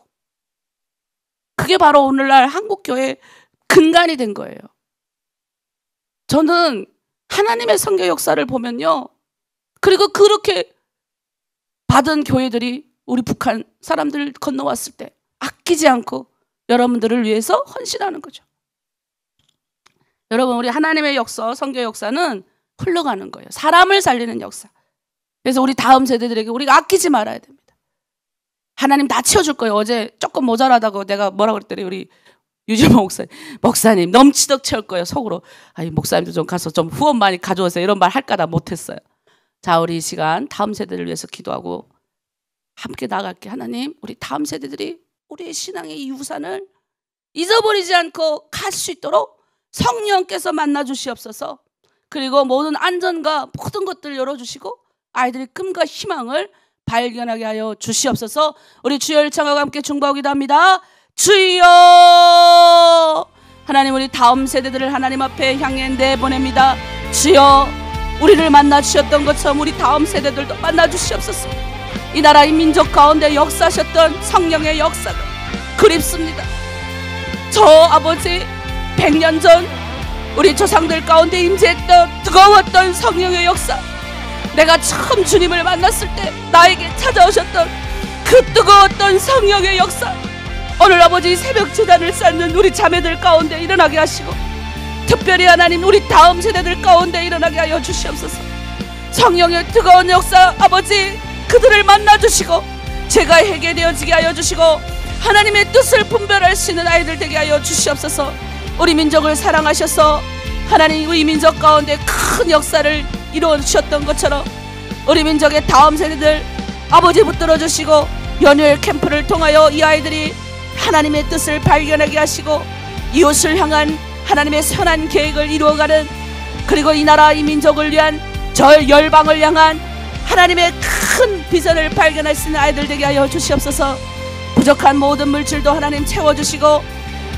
그게 바로 오늘날 한국교회의 근간이 된 거예요. 저는 하나님의 선교 역사를 보면요. 그리고 그렇게 받은 교회들이 우리 북한 사람들 건너왔을 때 아끼지 않고 여러분들을 위해서 헌신하는 거죠. 여러분 우리 하나님의 역사, 선교 역사는 흘러가는 거예요. 사람을 살리는 역사. 그래서 우리 다음 세대들에게 우리가 아끼지 말아야 됩니다. 하나님 다 채워줄 거예요. 어제 조금 모자라다고 내가 뭐라고 그랬더니 우리 유재모 목사님 넘치도록 채울 거예요. 속으로 아니 목사님도 좀 가서 좀 후원 많이 가져오세요. 이런 말 할까다 못했어요. 자, 우리 이 시간 다음 세대를 위해서 기도하고 함께 나갈게. 하나님 우리 다음 세대들이 우리의 신앙의 이 유산을 잊어버리지 않고 갈 수 있도록 성령께서 만나 주시옵소서. 그리고 모든 안전과 모든 것들을 열어주시고 아이들의 꿈과 희망을 발견하게 하여 주시옵소서. 우리 주여 일창하고 함께 중보하기도 합니다. 주여, 하나님 우리 다음 세대들을 하나님 앞에 향해 내보냅니다. 주여, 우리를 만나 주셨던 것처럼 우리 다음 세대들도 만나 주시옵소서. 이 나라 이 민족 가운데 역사하셨던 성령의 역사가 그립습니다. 저 아버지 100년 전 우리 조상들 가운데 임재했던 뜨거웠던 성령의 역사, 내가 처음 주님을 만났을 때 나에게 찾아오셨던 그 뜨거웠던 성령의 역사, 오늘 아버지 새벽 제단을 쌓는 우리 자매들 가운데 일어나게 하시고 특별히 하나님 우리 다음 세대들 가운데 일어나게 하여 주시옵소서. 성령의 뜨거운 역사 아버지 그들을 만나주시고 죄가 해결되어지게 하여 주시고 하나님의 뜻을 분별할 수 있는 아이들 되게 하여 주시옵소서. 우리 민족을 사랑하셔서 하나님 우리 민족 가운데 큰 역사를 이루어 주셨던 것처럼 우리 민족의 다음 세대들 아버지 붙들어 주시고 연휴 캠프를 통하여 이 아이들이 하나님의 뜻을 발견하게 하시고 이웃을 향한 하나님의 선한 계획을 이루어가는, 그리고 이 나라 이 민족을 위한 저 열방을 향한 하나님의 큰 큰 비전을 발견할 수 있는 아이들 되게 하여 주시옵소서. 부족한 모든 물질도 하나님 채워주시고,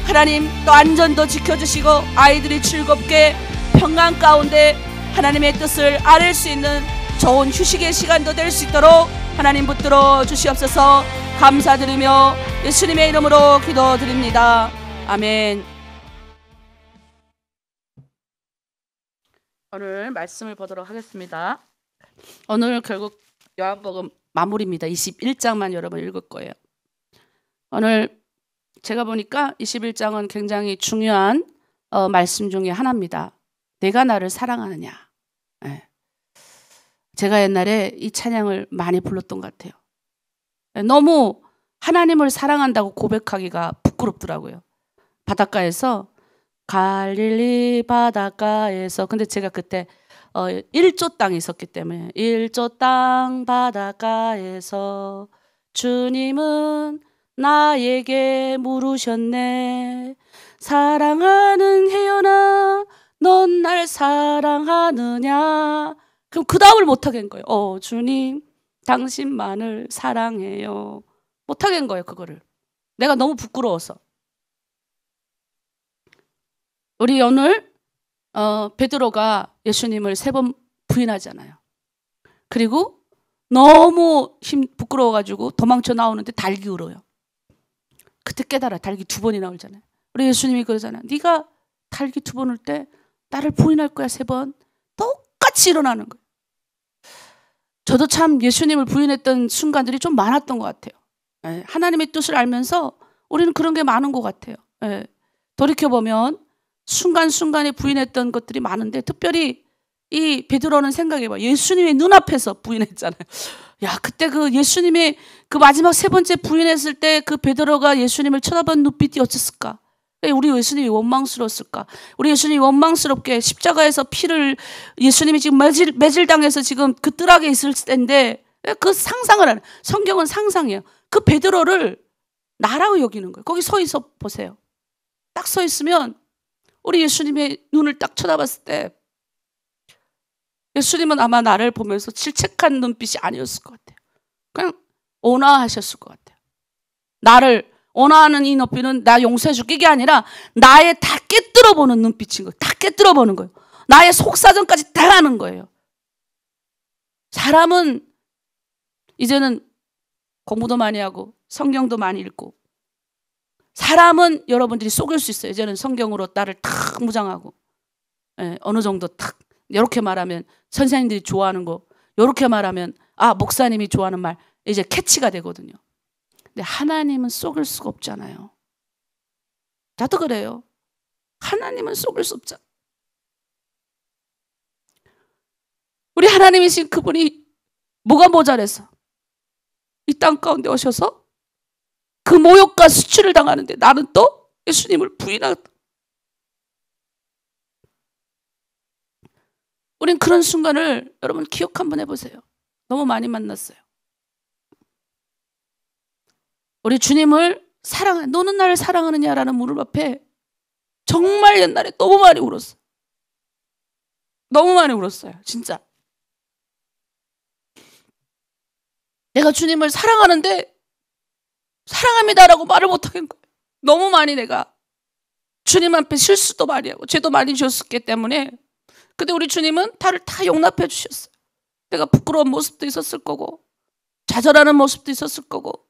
하나님 또 안전도 지켜주시고, 아이들이 즐겁게 평안 가운데 하나님의 뜻을 아릴 수 있는 좋은 휴식의 시간도 될 수 있도록 하나님 붙들어 주시옵소서. 감사드리며 예수님의 이름으로 기도드립니다. 아멘. 오늘 말씀을 보도록 하겠습니다. 오늘 결국 요한복음 마무리입니다. 21장만 여러분 읽을 거예요. 오늘 제가 보니까 21장은 굉장히 중요한 말씀 중에 하나입니다. 내가 나를 사랑하느냐. 네. 제가 옛날에 이 찬양을 많이 불렀던 것 같아요. 너무 하나님을 사랑한다고 고백하기가 부끄럽더라고요. 바닷가에서, 갈릴리 바닷가에서. 근데 제가 그때 1조 땅에 있었기 때문에, 1조 땅 바닷가에서 주님은 나에게 물으셨네. 사랑하는 혜연아, 넌 날 사랑하느냐. 그럼 그 다음을 못하겠는 거예요. 주님 당신만을 사랑해요. 못하겠는 거예요. 그거를 내가 너무 부끄러워서. 우리 오늘 베드로가 예수님을 3번 부인하잖아요. 그리고 너무 부끄러워가지고 도망쳐 나오는데 닭이 울어요. 그때 깨달아. 닭이 2번이 나오잖아요. 우리 예수님이 그러잖아요. 네가 닭이 2번 울 때 나를 부인할 거야 3번. 똑같이 일어나는 거예요. 저도 참 예수님을 부인했던 순간들이 좀 많았던 것 같아요. 하나님의 뜻을 알면서 우리는 그런 게 많은 것 같아요. 돌이켜보면 순간순간에 부인했던 것들이 많은데, 특별히 이 베드로는 생각해봐. 예수님의 눈앞에서 부인했잖아요. 야, 그때 그 예수님의 그 마지막 3번째 부인했을 때 그 베드로가 예수님을 쳐다본 눈빛이 어땠을까? 우리 예수님이 원망스러웠을까? 우리 예수님이 원망스럽게 십자가에서 피를, 예수님이 지금 매질당해서 지금 그 뜰하게 있을 때인데, 그 상상을 하는, 성경은 상상이에요. 그 베드로를 나라고 여기는 거예요. 거기 서 있어 보세요. 딱 서 있으면 우리 예수님의 눈을 딱 쳐다봤을 때 예수님은 아마 나를 보면서 질책한 눈빛이 아니었을 것 같아요. 그냥 온화하셨을 것 같아요. 나를 온화하는 이 눈빛은 나 용서해 줄게 이게 아니라 나의 다 깨뜨려 보는 눈빛인 거예요. 다 깨뜨려 보는 거예요. 나의 속사정까지 다 가는 거예요. 사람은 이제는 공부도 많이 하고 성경도 많이 읽고, 사람은 여러분들이 속일 수 있어요. 이제는 성경으로 나를 탁 무장하고, 어느 정도 탁 이렇게 말하면 선생님들이 좋아하는 거, 이렇게 말하면 목사님이 좋아하는 말 이제 캐치가 되거든요. 근데 하나님은 속일 수가 없잖아요. 나도 그래요. 하나님은 속일 수 없잖아. 우리 하나님이신 그분이 뭐가 모자라서 이 땅 가운데 오셔서 그 모욕과 수치를 당하는데 나는 또 예수님을 부인하다. 우린 그런 순간을 여러분 기억 한번 해보세요. 너무 많이 만났어요. 우리 주님을 너는 나를 사랑하느냐라는 무릎 앞에 정말 옛날에 너무 많이 울었어요. 너무 많이 울었어요. 진짜. 내가 주님을 사랑하는데 사랑합니다라고 말을 못하겠는 거예요. 너무 많이 내가 주님 앞에 실수도 많이 하고 죄도 많이 지었기 때문에. 근데 우리 주님은 나를 다 용납해 주셨어요. 내가 부끄러운 모습도 있었을 거고, 좌절하는 모습도 있었을 거고,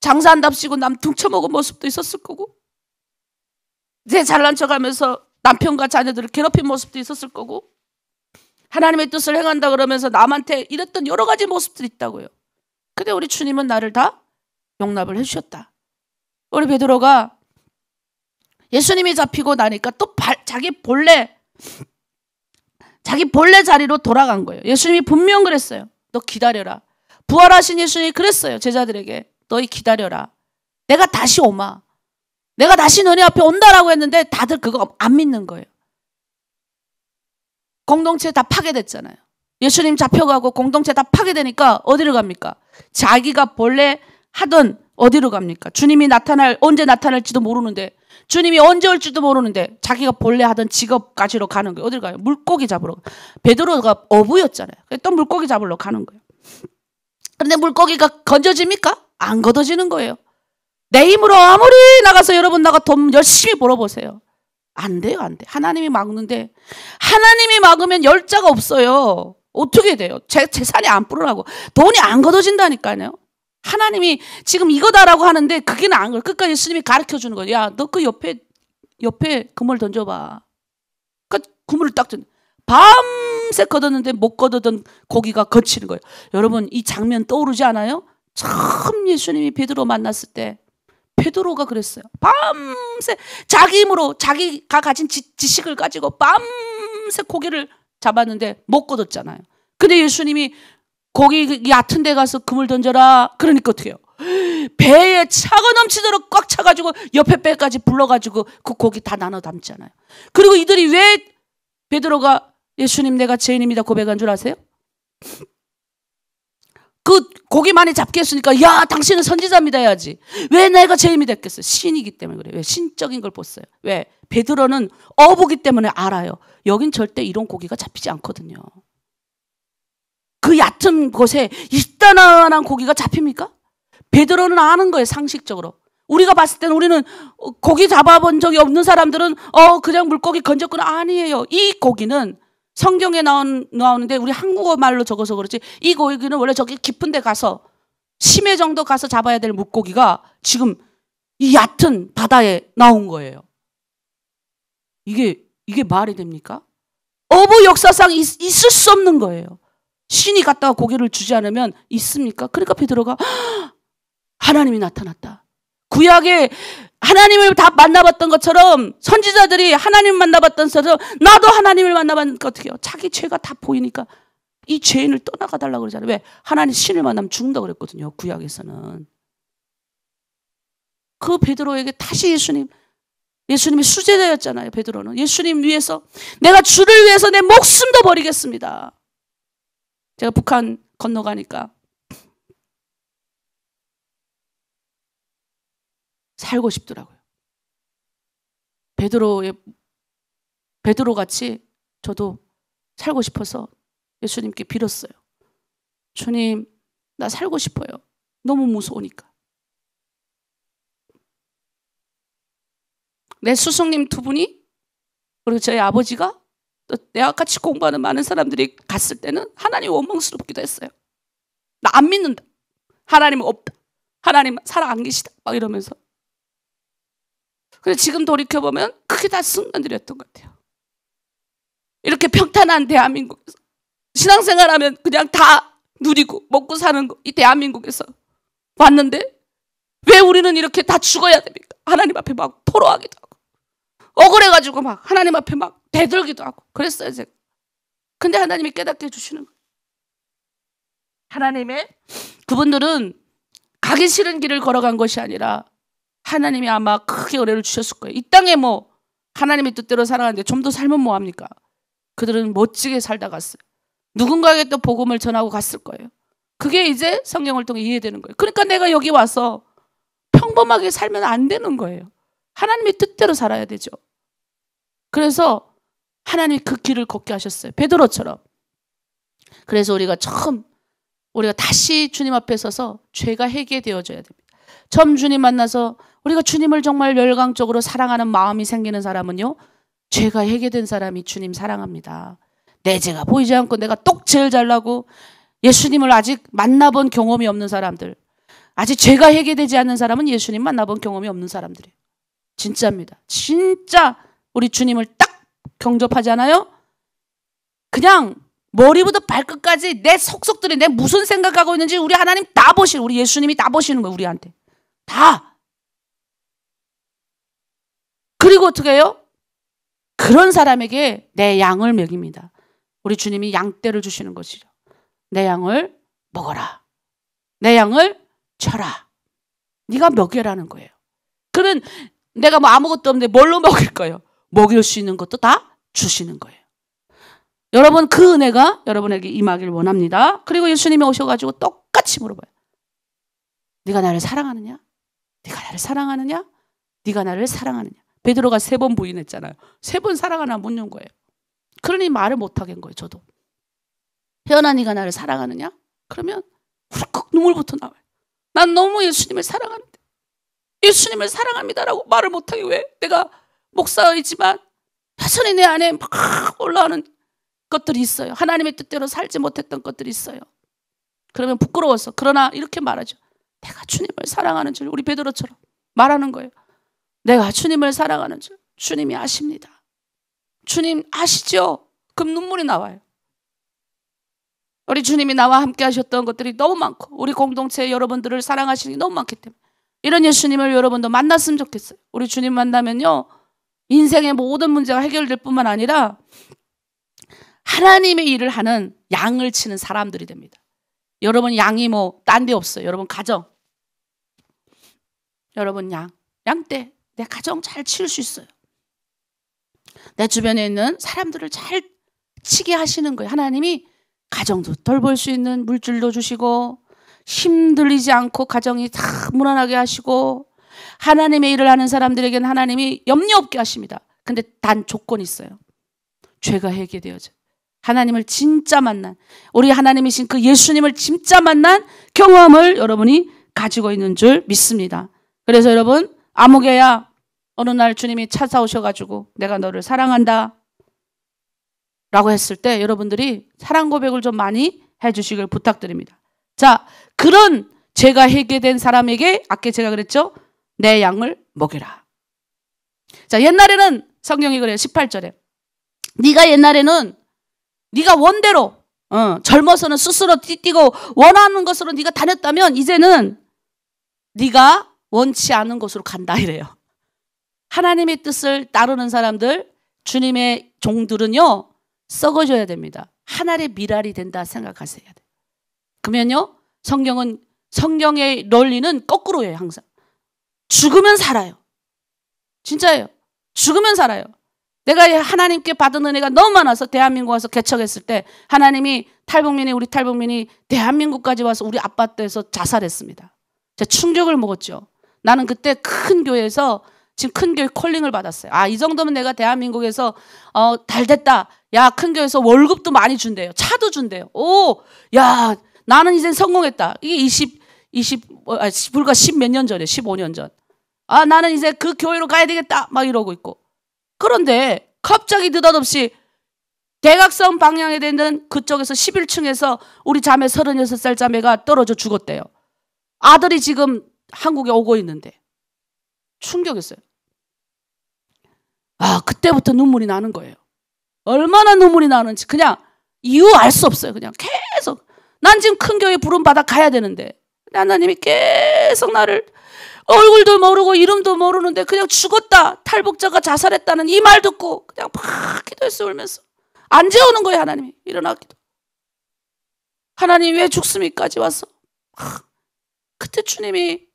장사한답시고 남 등쳐먹은 모습도 있었을 거고, 내 잘난 척하면서 남편과 자녀들을 괴롭힌 모습도 있었을 거고, 하나님의 뜻을 행한다 그러면서 남한테 이랬던 여러 가지 모습들이 있다고요. 근데 우리 주님은 나를 다 용납을 해주셨다. 우리 베드로가 예수님이 잡히고 나니까 또 자기 본래 자리로 돌아간 거예요. 예수님이 분명 그랬어요. 너 기다려라. 부활하신 예수님이 그랬어요. 제자들에게. 너희 기다려라. 내가 다시 오마. 내가 다시 너네 앞에 온다라고 했는데 다들 그거 안 믿는 거예요. 공동체 다 파괴됐잖아요. 예수님 잡혀가고 공동체 다 파괴되니까 어디로 갑니까? 자기가 본래 하던 어디로 갑니까? 주님이 언제 나타날지도 모르는데, 주님이 언제 올지도 모르는데 자기가 본래 하던 직업 가지러 가는 거예요. 어디로 가요? 물고기 잡으러. 베드로가 어부였잖아요. 또 물고기 잡으러 가는 거예요. 그런데 물고기가 건져집니까? 안 걷어지는 거예요. 내 힘으로 아무리 나가서 여러분 나가 돈 열심히 벌어보세요. 안 돼요, 안 돼. 하나님이 막는데, 하나님이 막으면 열자가 없어요. 어떻게 돼요? 재산이 안 불어나고 돈이 안 걷어진다니까요. 하나님이 지금 이거다라고 하는데 그게 안 걸. 끝까지 예수님이 가르쳐 주는 거예요. 야, 너 그 옆에 그물 던져봐. 그 그물을 딱 던. 밤새 걷었는데 못 걷어던 고기가 거치는 거예요. 여러분 이 장면 떠오르지 않아요? 처음 예수님이 베드로 만났을 때 베드로가 그랬어요. 밤새 자기 힘으로 자기가 가진 지식을 가지고 밤새 고기를 잡았는데 못 걷었잖아요. 근데 예수님이 고기 얕은 데 가서 그물 던져라. 그러니까 어떻게 해요? 배에 차가 넘치도록 꽉 차가지고 옆에 배까지 불러가지고 그 고기 다 나눠 담잖아요. 그리고 이들이 왜 베드로가 예수님 내가 죄인입니다 고백한 줄 아세요? 그 고기 많이 잡게 했으니까 야 당신은 선지자입니다 해야지. 왜 내가 죄인이 됐겠어요? 신이기 때문에 그래요. 왜? 신적인 걸 봤어요. 왜? 베드로는 어부기 때문에 알아요. 여긴 절대 이런 고기가 잡히지 않거든요. 그 얕은 곳에 이따만한 고기가 잡힙니까? 베드로는 아는 거예요. 상식적으로. 우리가 봤을 때는 우리는 고기 잡아본 적이 없는 사람들은 그냥 물고기 건졌구나. 아니에요. 이 고기는 성경에 나오는데 우리 한국어 말로 적어서 그렇지 이 고기는 원래 저기 깊은 데 가서 심해 정도 가서 잡아야 될 물고기가 지금 이 얕은 바다에 나온 거예요. 이게 말이 됩니까? 어부 역사상 있을 수 없는 거예요. 신이 갔다가 고기를 주지 않으면 있습니까? 그러니까 베드로가 하나님이 나타났다. 구약에 하나님을 다 만나봤던 것처럼 선지자들이 하나님을 만나봤던 것처럼 나도 하나님을 만나봤는데 어떻게 해요? 자기 죄가 다 보이니까 이 죄인을 떠나가 달라고 그러잖아요. 왜? 하나님 신을 만나면 죽는다고 그랬거든요. 구약에서는. 그 베드로에게 다시 예수님이 수제자였잖아요. 베드로는. 예수님 위해서 내가 주를 위해서 내 목숨도 버리겠습니다. 제가 북한 건너가니까 살고 싶더라고요. 베드로 같이 저도 살고 싶어서 예수님께 빌었어요. 주님, 나 살고 싶어요. 너무 무서우니까. 내 스승님 두 분이 그리고 저희 아버지가 또 내가 같이 공부하는 많은 사람들이 갔을 때는 하나님 원망스럽기도 했어요. 나 안 믿는다. 하나님은 없다. 하나님 살아 안 계시다. 막 이러면서. 근데 지금 돌이켜보면 그게 다 순간들이었던 것 같아요. 이렇게 평탄한 대한민국에서 신앙생활하면 그냥 다 누리고 먹고 사는 거 이 대한민국에서 왔는데 왜 우리는 이렇게 다 죽어야 됩니까? 하나님 앞에 막 토로하기도 하고 억울해가지고 막 하나님 앞에 막 대들기도 하고 그랬어요 제가. 근데 하나님이 깨닫게 해주시는 거예요. 하나님의 그분들은 가기 싫은 길을 걸어간 것이 아니라 하나님이 아마 크게 은혜를 주셨을 거예요. 이 땅에 뭐 하나님의 뜻대로 살아가는데 좀 더 살면 뭐합니까? 그들은 멋지게 살다 갔어요. 누군가에게 또 복음을 전하고 갔을 거예요. 그게 이제 성경을 통해 이해되는 거예요. 그러니까 내가 여기 와서 평범하게 살면 안 되는 거예요. 하나님의 뜻대로 살아야 되죠. 그래서 하나님이 그 길을 걷게 하셨어요. 베드로처럼. 그래서 우리가 다시 주님 앞에 서서 죄가 회개되어져야 됩니다. 처음 주님 만나서 우리가 주님을 정말 열광적으로 사랑하는 마음이 생기는 사람은요, 죄가 회개된 사람이 주님 사랑합니다. 내 죄가 보이지 않고 내가 똑 제일 잘나고 예수님을 아직 만나본 경험이 없는 사람들, 아직 죄가 회개되지 않는 사람은 예수님 만나본 경험이 없는 사람들이에요. 진짜입니다. 진짜 우리 주님을 딱 경접하잖아요. 그냥 머리부터 발끝까지 내 속속들이 내 무슨 생각하고 있는지 우리 하나님 다 보시는, 우리 예수님이 다 보시는 거예요. 우리한테 다. 그리고 어떻게 해요? 그런 사람에게 내 양을 먹입니다. 우리 주님이 양떼를 주시는 것이죠. 내 양을 먹어라. 내 양을 쳐라. 네가 먹여라는 거예요. 그는 내가 뭐 아무것도 없는데 뭘로 먹일 거예요? 먹일 수 있는 것도 다 주시는 거예요. 여러분 그 은혜가 여러분에게 임하길 원합니다. 그리고 예수님이 오셔가지고 똑같이 물어봐요. 네가 나를 사랑하느냐? 네가 나를 사랑하느냐? 네가 나를 사랑하느냐? 베드로가 3번 부인했잖아요. 3번 사랑하나 묻는 거예요. 그러니 말을 못하게 한 거예요. 저도. 혜연아 네가 나를 사랑하느냐? 그러면 훌컥 눈물부터 나와요. 난 너무 예수님을 사랑하는데 예수님을 사랑합니다라고 말을 못하게 왜? 내가 목사이지만 여전히 내 안에 막 올라오는 것들이 있어요. 하나님의 뜻대로 살지 못했던 것들이 있어요. 그러면 부끄러워서. 그러나 이렇게 말하죠. 내가 주님을 사랑하는 줄. 우리 베드로처럼 말하는 거예요. 내가 주님을 사랑하는 줄 주님이 아십니다. 주님 아시죠? 그럼 눈물이 나와요. 우리 주님이 나와 함께 하셨던 것들이 너무 많고 우리 공동체 여러분들을 사랑하시는 게 너무 많기 때문에 이런 예수님을 여러분도 만났으면 좋겠어요. 우리 주님 만나면요 인생의 모든 문제가 해결될 뿐만 아니라 하나님의 일을 하는 양을 치는 사람들이 됩니다. 여러분 양이 뭐 딴 데 없어요. 여러분 가정. 여러분 양떼. 내 가정 잘 치울 수 있어요. 내 주변에 있는 사람들을 잘 치게 하시는 거예요. 하나님이 가정도 돌볼 수 있는 물질도 주시고 힘들리지 않고 가정이 다 무난하게 하시고 하나님의 일을 하는 사람들에게는 하나님이 염려 없게 하십니다. 근데 단 조건이 있어요. 죄가 해결되어져. 하나님을 진짜 만난 우리 하나님이신 그 예수님을 진짜 만난 경험을 여러분이 가지고 있는 줄 믿습니다. 그래서 여러분 아무개야 어느 날 주님이 찾아오셔가지고 내가 너를 사랑한다 라고 했을 때 여러분들이 사랑 고백을 좀 많이 해주시길 부탁드립니다. 자, 그런 죄가 해결된 사람에게 아까 제가 그랬죠? 내 양을 먹여라. 자, 옛날에는 성경이 그래요. 18절에 네가 옛날에는 네가 원대로 젊어서는 스스로 뛰고 원하는 것으로 네가 다녔다면 이제는 네가 원치 않은 곳으로 간다 이래요. 하나님의 뜻을 따르는 사람들 주님의 종들은요 썩어져야 됩니다. 하늘의 미랄이 된다 생각하셔야 돼요. 그러면요 성경의 논리는 거꾸로예요. 항상 죽으면 살아요. 진짜예요. 죽으면 살아요. 내가 하나님께 받은 은혜가 너무 많아서 대한민국 와서 개척했을 때 하나님이 우리 탈북민이 대한민국까지 와서 우리 아파트에서 자살했습니다. 제가 충격을 먹었죠. 나는 그때 큰 교회에서 지금 큰 교회 콜링을 받았어요. 아, 이 정도면 내가 대한민국에서 잘 됐다. 야, 큰 교회에서 월급도 많이 준대요. 차도 준대요. 오, 야, 나는 이제 성공했다. 이게 불과 10 몇 년 전에 15년 전. 아, 나는 이제 그 교회로 가야 되겠다. 막 이러고 있고. 그런데 갑자기 느닷없이 대각선 방향에 되는 그쪽에서 11층에서 우리 자매 36살 자매가 떨어져 죽었대요. 아들이 지금 한국에 오고 있는데. 충격이었어요. 아, 그때부터 눈물이 나는 거예요. 얼마나 눈물이 나는지 그냥 이유 알 수 없어요. 그냥 계속 난 지금 큰 교회 부름 받아 가야 되는데 하나님이 계속 나를 얼굴도 모르고 이름도 모르는데 그냥 죽었다. 탈북자가 자살했다는 이 말 듣고 그냥 막 기도했어요. 울면서. 안 재우는 거예요. 하나님이. 일어나기도. 하나님 왜 죽습니까지 와서. 그때 주님이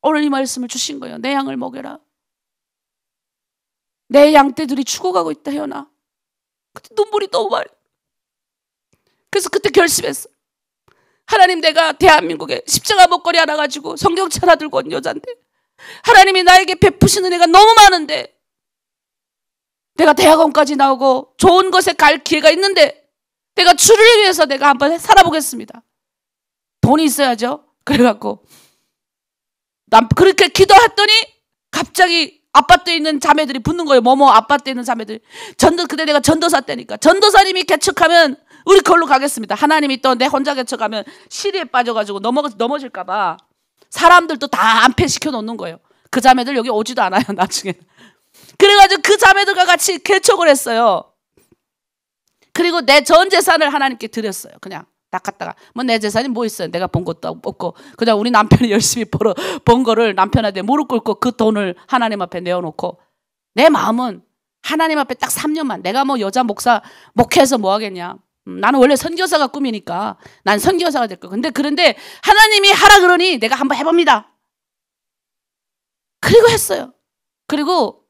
오늘 이 말씀을 주신 거예요. 내 양을 먹여라. 내 양떼들이 죽어가고 있다 혜연아. 그때 눈물이 너무 많이. 그래서 그때 결심했어. 하나님 내가 대한민국에 십자가 목걸이 하나 가지고 성경책 하나 들고 온 여잔데 하나님이 나에게 베푸신 은혜가 너무 많은데 내가 대학원까지 나오고 좋은 곳에 갈 기회가 있는데 내가 주를 위해서 내가 한번 살아보겠습니다. 돈이 있어야죠. 그래갖고 난 그렇게 기도했더니 갑자기 아파트에 있는 자매들이 붙는 거예요. 뭐뭐 아파트에 있는 자매들이. 그때 내가 전도사 때니까. 전도사님이 개척하면 우리 걸로 가겠습니다. 하나님이 또 내 혼자 개척하면 시리에 빠져가지고 넘어질까봐 사람들도 다 안패시켜 놓는 거예요. 그 자매들 여기 오지도 않아요. 나중에. 그래가지고 그 자매들과 같이 개척을 했어요. 그리고 내 전 재산을 하나님께 드렸어요. 그냥 딱 갖다가 뭐 내 재산이 뭐 있어요. 내가 본 것도 없고 그냥 우리 남편이 열심히 번 거를 남편한테 무릎 꿇고 그 돈을 하나님 앞에 내어놓고 내 마음은 하나님 앞에 딱 3년만 내가 뭐 여자 목회해서 뭐 하겠냐. 나는 원래 선교사가 꿈이니까 난 선교사가 될 거야. 그런데 하나님이 하라 그러니 내가 한번 해봅니다. 그리고 했어요. 그리고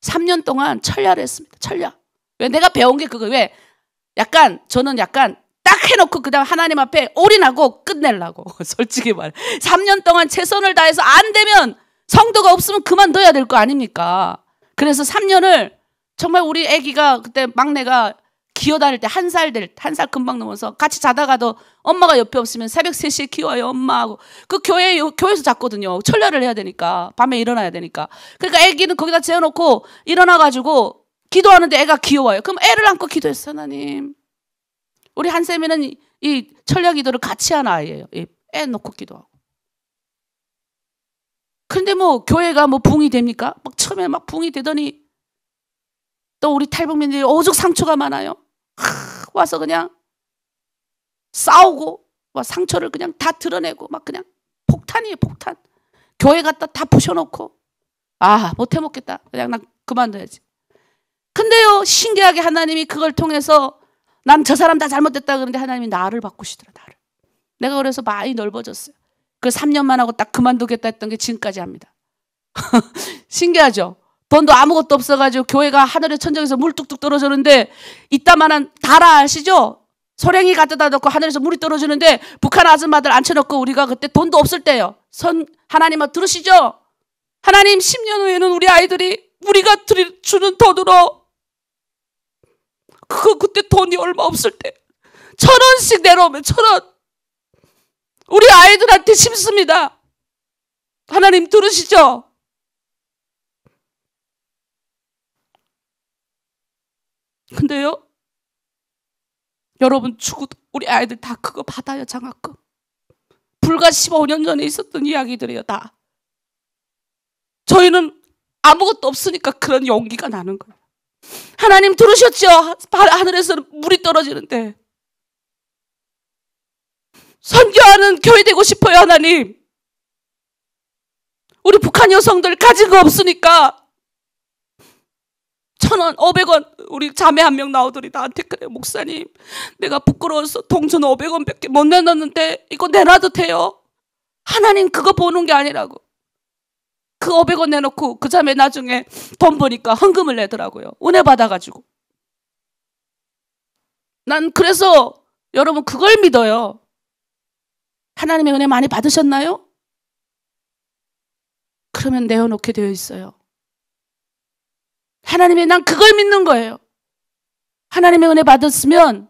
3년 동안 철야를 했습니다. 철야. 왜 내가 배운 게 그거 왜 저는 딱 해놓고 그다음 하나님 앞에 올인하고 끝내려고 솔직히 말해 3년 동안 최선을 다해서 안 되면 성도가 없으면 그만둬야 될 거 아닙니까? 그래서 3년을 정말 우리 아기가 그때 막내가 기어다닐 때 한 살 금방 넘어서 같이 자다가도 엄마가 옆에 없으면 새벽 3시에 기어요 엄마하고. 그 교회에서 잤거든요. 철야를 해야 되니까. 밤에 일어나야 되니까. 그러니까 애기는 거기다 재워놓고 일어나가지고 기도하는데 애가 귀여워요. 그럼 애를 안고 기도했어. 하나님, 우리 한쌤이는 이 철야 기도를 같이 하는 아이예요. 애 놓고 기도하고. 근데 뭐 교회가 뭐 붕이 됩니까? 막 처음에 막 붕이 되더니 또 우리 탈북민들이 오죽 상처가 많아요. 와서 그냥 싸우고 막 상처를 그냥 다 드러내고 막 그냥 폭탄이에요, 폭탄. 교회 갖다 다 부셔놓고 못해 먹겠다. 그냥 난 그만둬야지. 근데요, 신기하게 하나님이 그걸 통해서 난 저 사람 다 잘못됐다 그러는데 하나님이 나를 바꾸시더라. 나를. 내가 그래서 많이 넓어졌어요. 그 3년만 하고 딱 그만두겠다 했던 게 지금까지 합니다. 신기하죠? 돈도 아무것도 없어가지고 교회가 하늘의 천정에서 물 뚝뚝 떨어지는데 이따만한 달아 아시죠? 소량이 갖다 놓고 하늘에서 물이 떨어지는데 북한 아줌마들 앉혀놓고 우리가 그때 돈도 없을 때요. 하나님아 들으시죠? 하나님 10년 후에는 우리 아이들이 우리가 주는 돈으로 그때 돈이 얼마 없을 때 1,000원씩 내려오면 1,000원 우리 아이들한테 심습니다. 하나님 들으시죠? 근데요, 여러분 죽어도 우리 아이들 다 그거 받아요. 장학금. 불과 15년 전에 있었던 이야기들이에요. 다. 저희는 아무것도 없으니까 그런 용기가 나는 거예요. 하나님 들으셨죠? 하늘에서 물이 떨어지는데 선교하는 교회 되고 싶어요. 하나님, 우리 북한 여성들 가진 거 없으니까 1,000원, 500원 우리 자매 한 명 나오더니 나한테 그래, 목사님 내가 부끄러워서 동전 500원밖에 못 내놨는데 이거 내놔도 돼요? 하나님 그거 보는 게 아니라고. 그 500원 내놓고 그 자매 나중에 돈 버니까 헌금을 내더라고요. 은혜 받아가지고. 난 그래서 여러분 그걸 믿어요. 하나님의 은혜 많이 받으셨나요? 그러면 내어놓게 되어 있어요. 하나님의, 난 그걸 믿는 거예요. 하나님의 은혜 받았으면,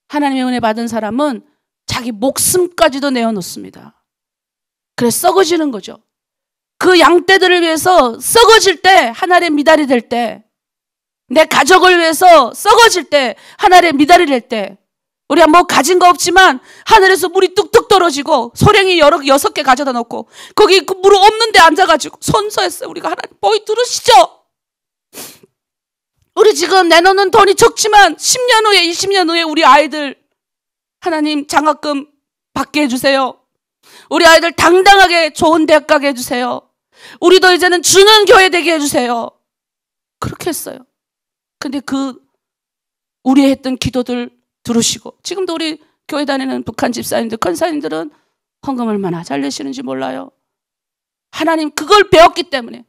하나님의 은혜 받은 사람은 자기 목숨까지도 내어놓습니다. 그래서 썩어지는 거죠. 그 양떼들을 위해서 썩어질 때, 하나님의 미달이 될 때, 내 가족을 위해서 썩어질 때, 하나님의 미달이 될 때, 우리가 뭐 가진 거 없지만 하늘에서 물이 뚝뚝 떨어지고 소량이 6개 가져다 놓고 거기 그 물 없는 데 앉아가지고 선서했어요. 우리가 하나님 보이 들으시죠? 우리 지금 내놓는 돈이 적지만 10년 후에 20년 후에 우리 아이들 하나님 장학금 받게 해주세요. 우리 아이들 당당하게 좋은 대학 가게 해주세요. 우리도 이제는 주는 교회 되게 해주세요. 그렇게 했어요. 근데 우리 했던 기도들 들으시고, 지금도 우리 교회 다니는 북한 집사님들, 권사님들은 헌금 얼마나 잘 내시는지 몰라요. 하나님 그걸 배웠기 때문에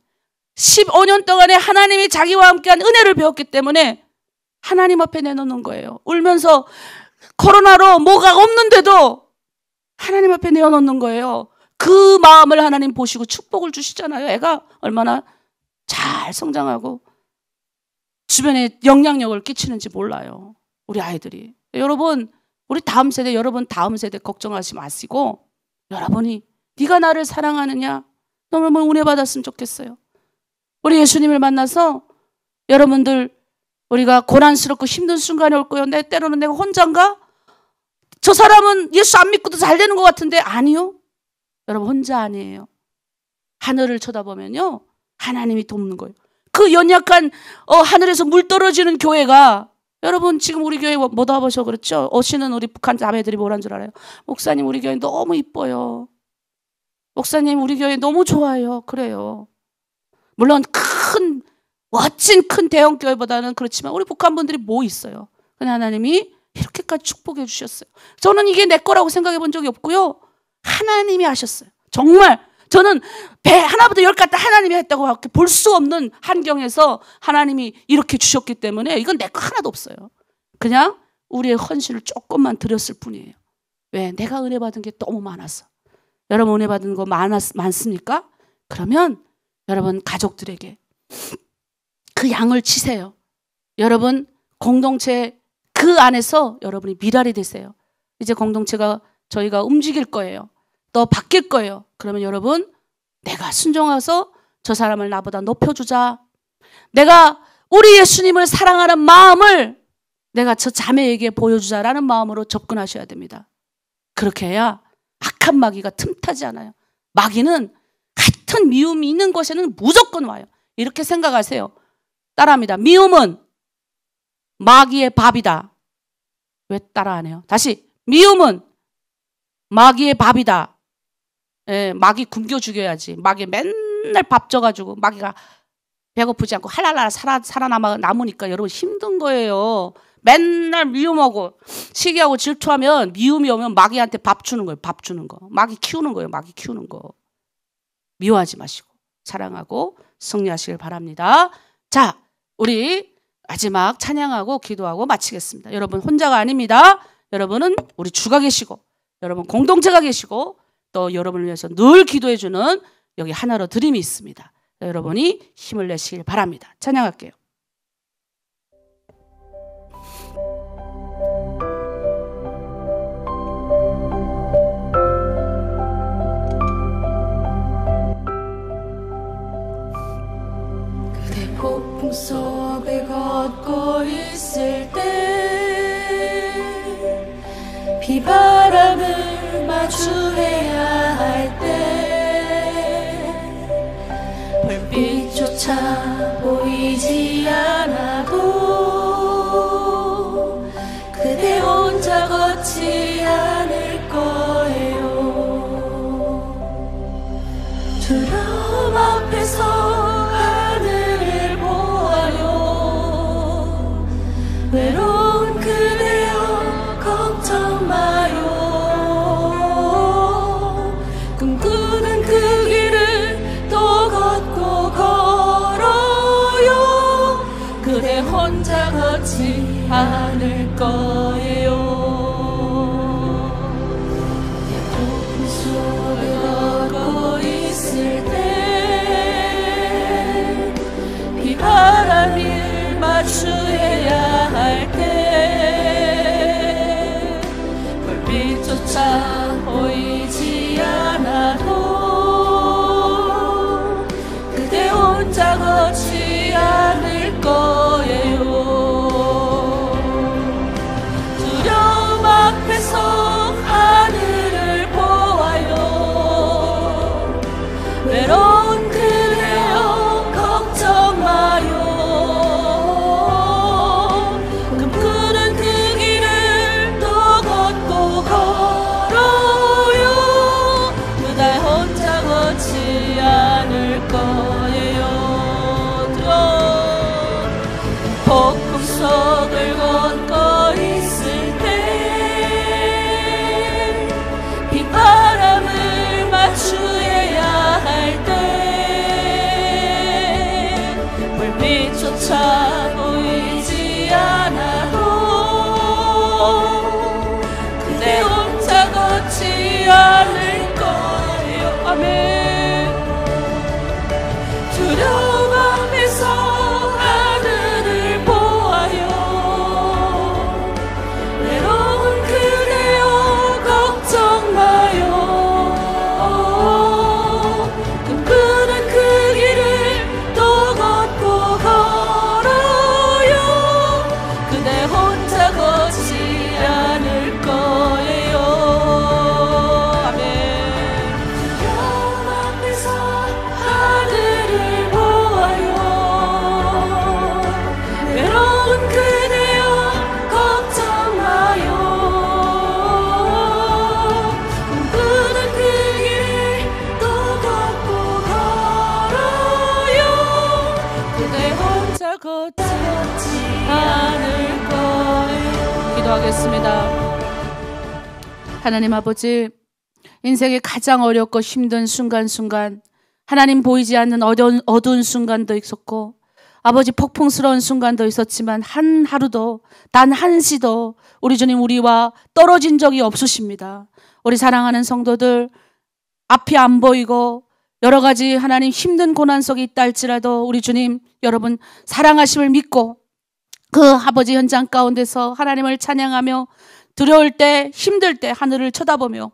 15년 동안에 하나님이 자기와 함께한 은혜를 배웠기 때문에 하나님 앞에 내놓는 거예요. 울면서 코로나로 뭐가 없는데도 하나님 앞에 내어놓는 거예요. 그 마음을 하나님 보시고 축복을 주시잖아요. 애가 얼마나 잘 성장하고 주변에 영향력을 끼치는지 몰라요. 우리 아이들이. 여러분, 우리 다음 세대, 여러분 다음 세대 걱정하지 마시고, 여러분이 네가 나를 사랑하느냐? 너무 은혜 받았으면 좋겠어요. 우리 예수님을 만나서 여러분들, 우리가 고난스럽고 힘든 순간이 올 거예요. 때로는 내가 혼자인가? 저 사람은 예수 안 믿고도 잘 되는 것 같은데, 아니요. 여러분 혼자 아니에요. 하늘을 쳐다보면요, 하나님이 돕는 거예요. 그 연약한 하늘에서 물 떨어지는 교회가, 여러분 지금 우리 교회 못 와보셔 그렇죠? 오시는 우리 북한 자매들이 뭐란 줄 알아요? 목사님 우리 교회 너무 이뻐요. 목사님 우리 교회 너무 좋아요. 그래요. 물론 멋진 큰 대형 교회보다는 그렇지만 우리 북한 분들이 뭐 있어요. 근데 하나님이 이렇게까지 축복해 주셨어요. 저는 이게 내 거라고 생각해 본 적이 없고요. 하나님이 하셨어요. 정말 저는 배 하나부터 10까지 하나님이 했다고 볼 수 없는 환경에서 하나님이 이렇게 주셨기 때문에 이건 내 거 하나도 없어요. 그냥 우리의 헌신을 조금만 드렸을 뿐이에요. 왜? 내가 은혜 받은 게 너무 많아서. 여러분 은혜 받은 거 많습니까? 그러면 여러분 가족들에게 그 양을 치세요. 여러분 공동체에 그 안에서 여러분이 미랄이 되세요. 이제 공동체가 저희가 움직일 거예요. 또 바뀔 거예요. 그러면 여러분, 내가 순종해서 저 사람을 나보다 높여주자. 내가 우리 예수님을 사랑하는 마음을 내가 저 자매에게 보여주자라는 마음으로 접근하셔야 됩니다. 그렇게 해야 악한 마귀가 틈타지 않아요. 마귀는 같은 미움이 있는 곳에는 무조건 와요. 이렇게 생각하세요. 따라합니다. 미움은 마귀의 밥이다. 왜 따라 안 해요? 다시. 미움은 마귀의 밥이다. 예, 마귀 굶겨 죽여야지. 마귀 맨날 밥 줘가지고 마귀가 배고프지 않고 할랄라 살아남으니까 여러분 힘든 거예요. 맨날 미움하고 시기하고 질투하면 미움이 오면 마귀한테 밥 주는 거예요. 밥 주는 거. 마귀 키우는 거예요. 마귀 키우는 거. 미워하지 마시고 사랑하고 승리하시길 바랍니다. 자, 우리 마지막 찬양하고 기도하고 마치겠습니다. 여러분 혼자가 아닙니다. 여러분은 우리 주가 계시고 여러분 공동체가 계시고 또 여러분을 위해서 늘 기도해주는 여기 하나로 드림이 있습니다. 여러분이 힘을 내시길 바랍니다. 찬양할게요. 그대 폭풍 속을 걷고 있을 때 비바람을 마주해야 할 때 불빛조차 보이지 않아도 그대 혼자 걷지 않을 거예요. 두려움 앞에서 하늘을 보아요. 외로운 그대여 걱정 마요. 꿈꾸는 그 길을 또 걷고 걸어요. 그대 혼자 걷지 않을 거예요. 폭풍 속을 걷고 있을 때 비바람을 마주해야 할 때 불빛조차 보이지 않아도 그대 혼자 걷지 않을 거예요. 두려움 앞에서 하늘을 보아요. 외로운 그대여 걱정 마요. 꿈꾸는 그 길을 또 걷고 걸어요. 그대 혼자 걷지 않을 거예요. 폭풍 속을 걷고 있을 때 비바람을 마주해야 할 때 불빛조차 보이지 않아도 그대 혼자 걷지 않을 거예요. 아멘. 두려움 앞에서 하늘을 보아요. 외로운 그대여 걱정 마요. 꿈꾸는 그 길을 또 걷고 걸어요. 그대 혼자 걷지 않을 거예요. 아멘. 두려움 앞에서 하늘을 보아요. 외로운 그대여 걱정 마요. 꿈꾸는 그 길을 또 걷고 걸어요. 그대 혼자 걷지 않을 거예요. 기도하겠습니다. 하나님 아버지, 인생의 가장 어렵고 힘든 순간순간 하나님 보이지 않는 어두운 순간도 있었고 아버지 폭풍스러운 순간도 있었지만 한 하루도 단 한시도 우리 주님 우리와 떨어진 적이 없으십니다. 우리 사랑하는 성도들 앞이 안 보이고 여러 가지 하나님 힘든 고난 속에 있다 할지라도 우리 주님 여러분 사랑하심을 믿고 그 아버지 현장 가운데서 하나님을 찬양하며 두려울 때, 힘들 때 하늘을 쳐다보며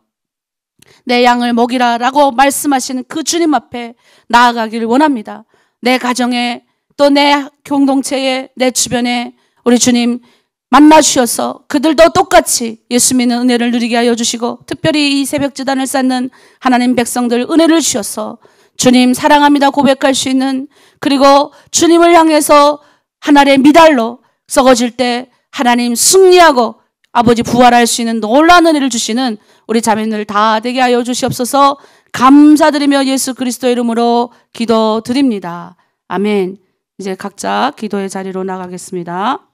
내 양을 먹이라 라고 말씀하시는 그 주님 앞에 나아가기를 원합니다. 내 가정에, 또 내 공동체에, 내 주변에 우리 주님 만나 주셔서 그들도 똑같이 예수 믿는 은혜를 누리게 하여 주시고, 특별히 이 새벽지단을 쌓는 하나님 백성들 은혜를 주셔서 주님 사랑합니다 고백할 수 있는, 그리고 주님을 향해서 하나님의 미달로 썩어질 때 하나님 승리하고 아버지 부활할 수 있는 놀라운 은혜를 주시는 우리 자매들 다 되게 하여 주시옵소서. 감사드리며 예수 그리스도의 이름으로 기도드립니다. 아멘. 이제 각자 기도의 자리로 나가겠습니다.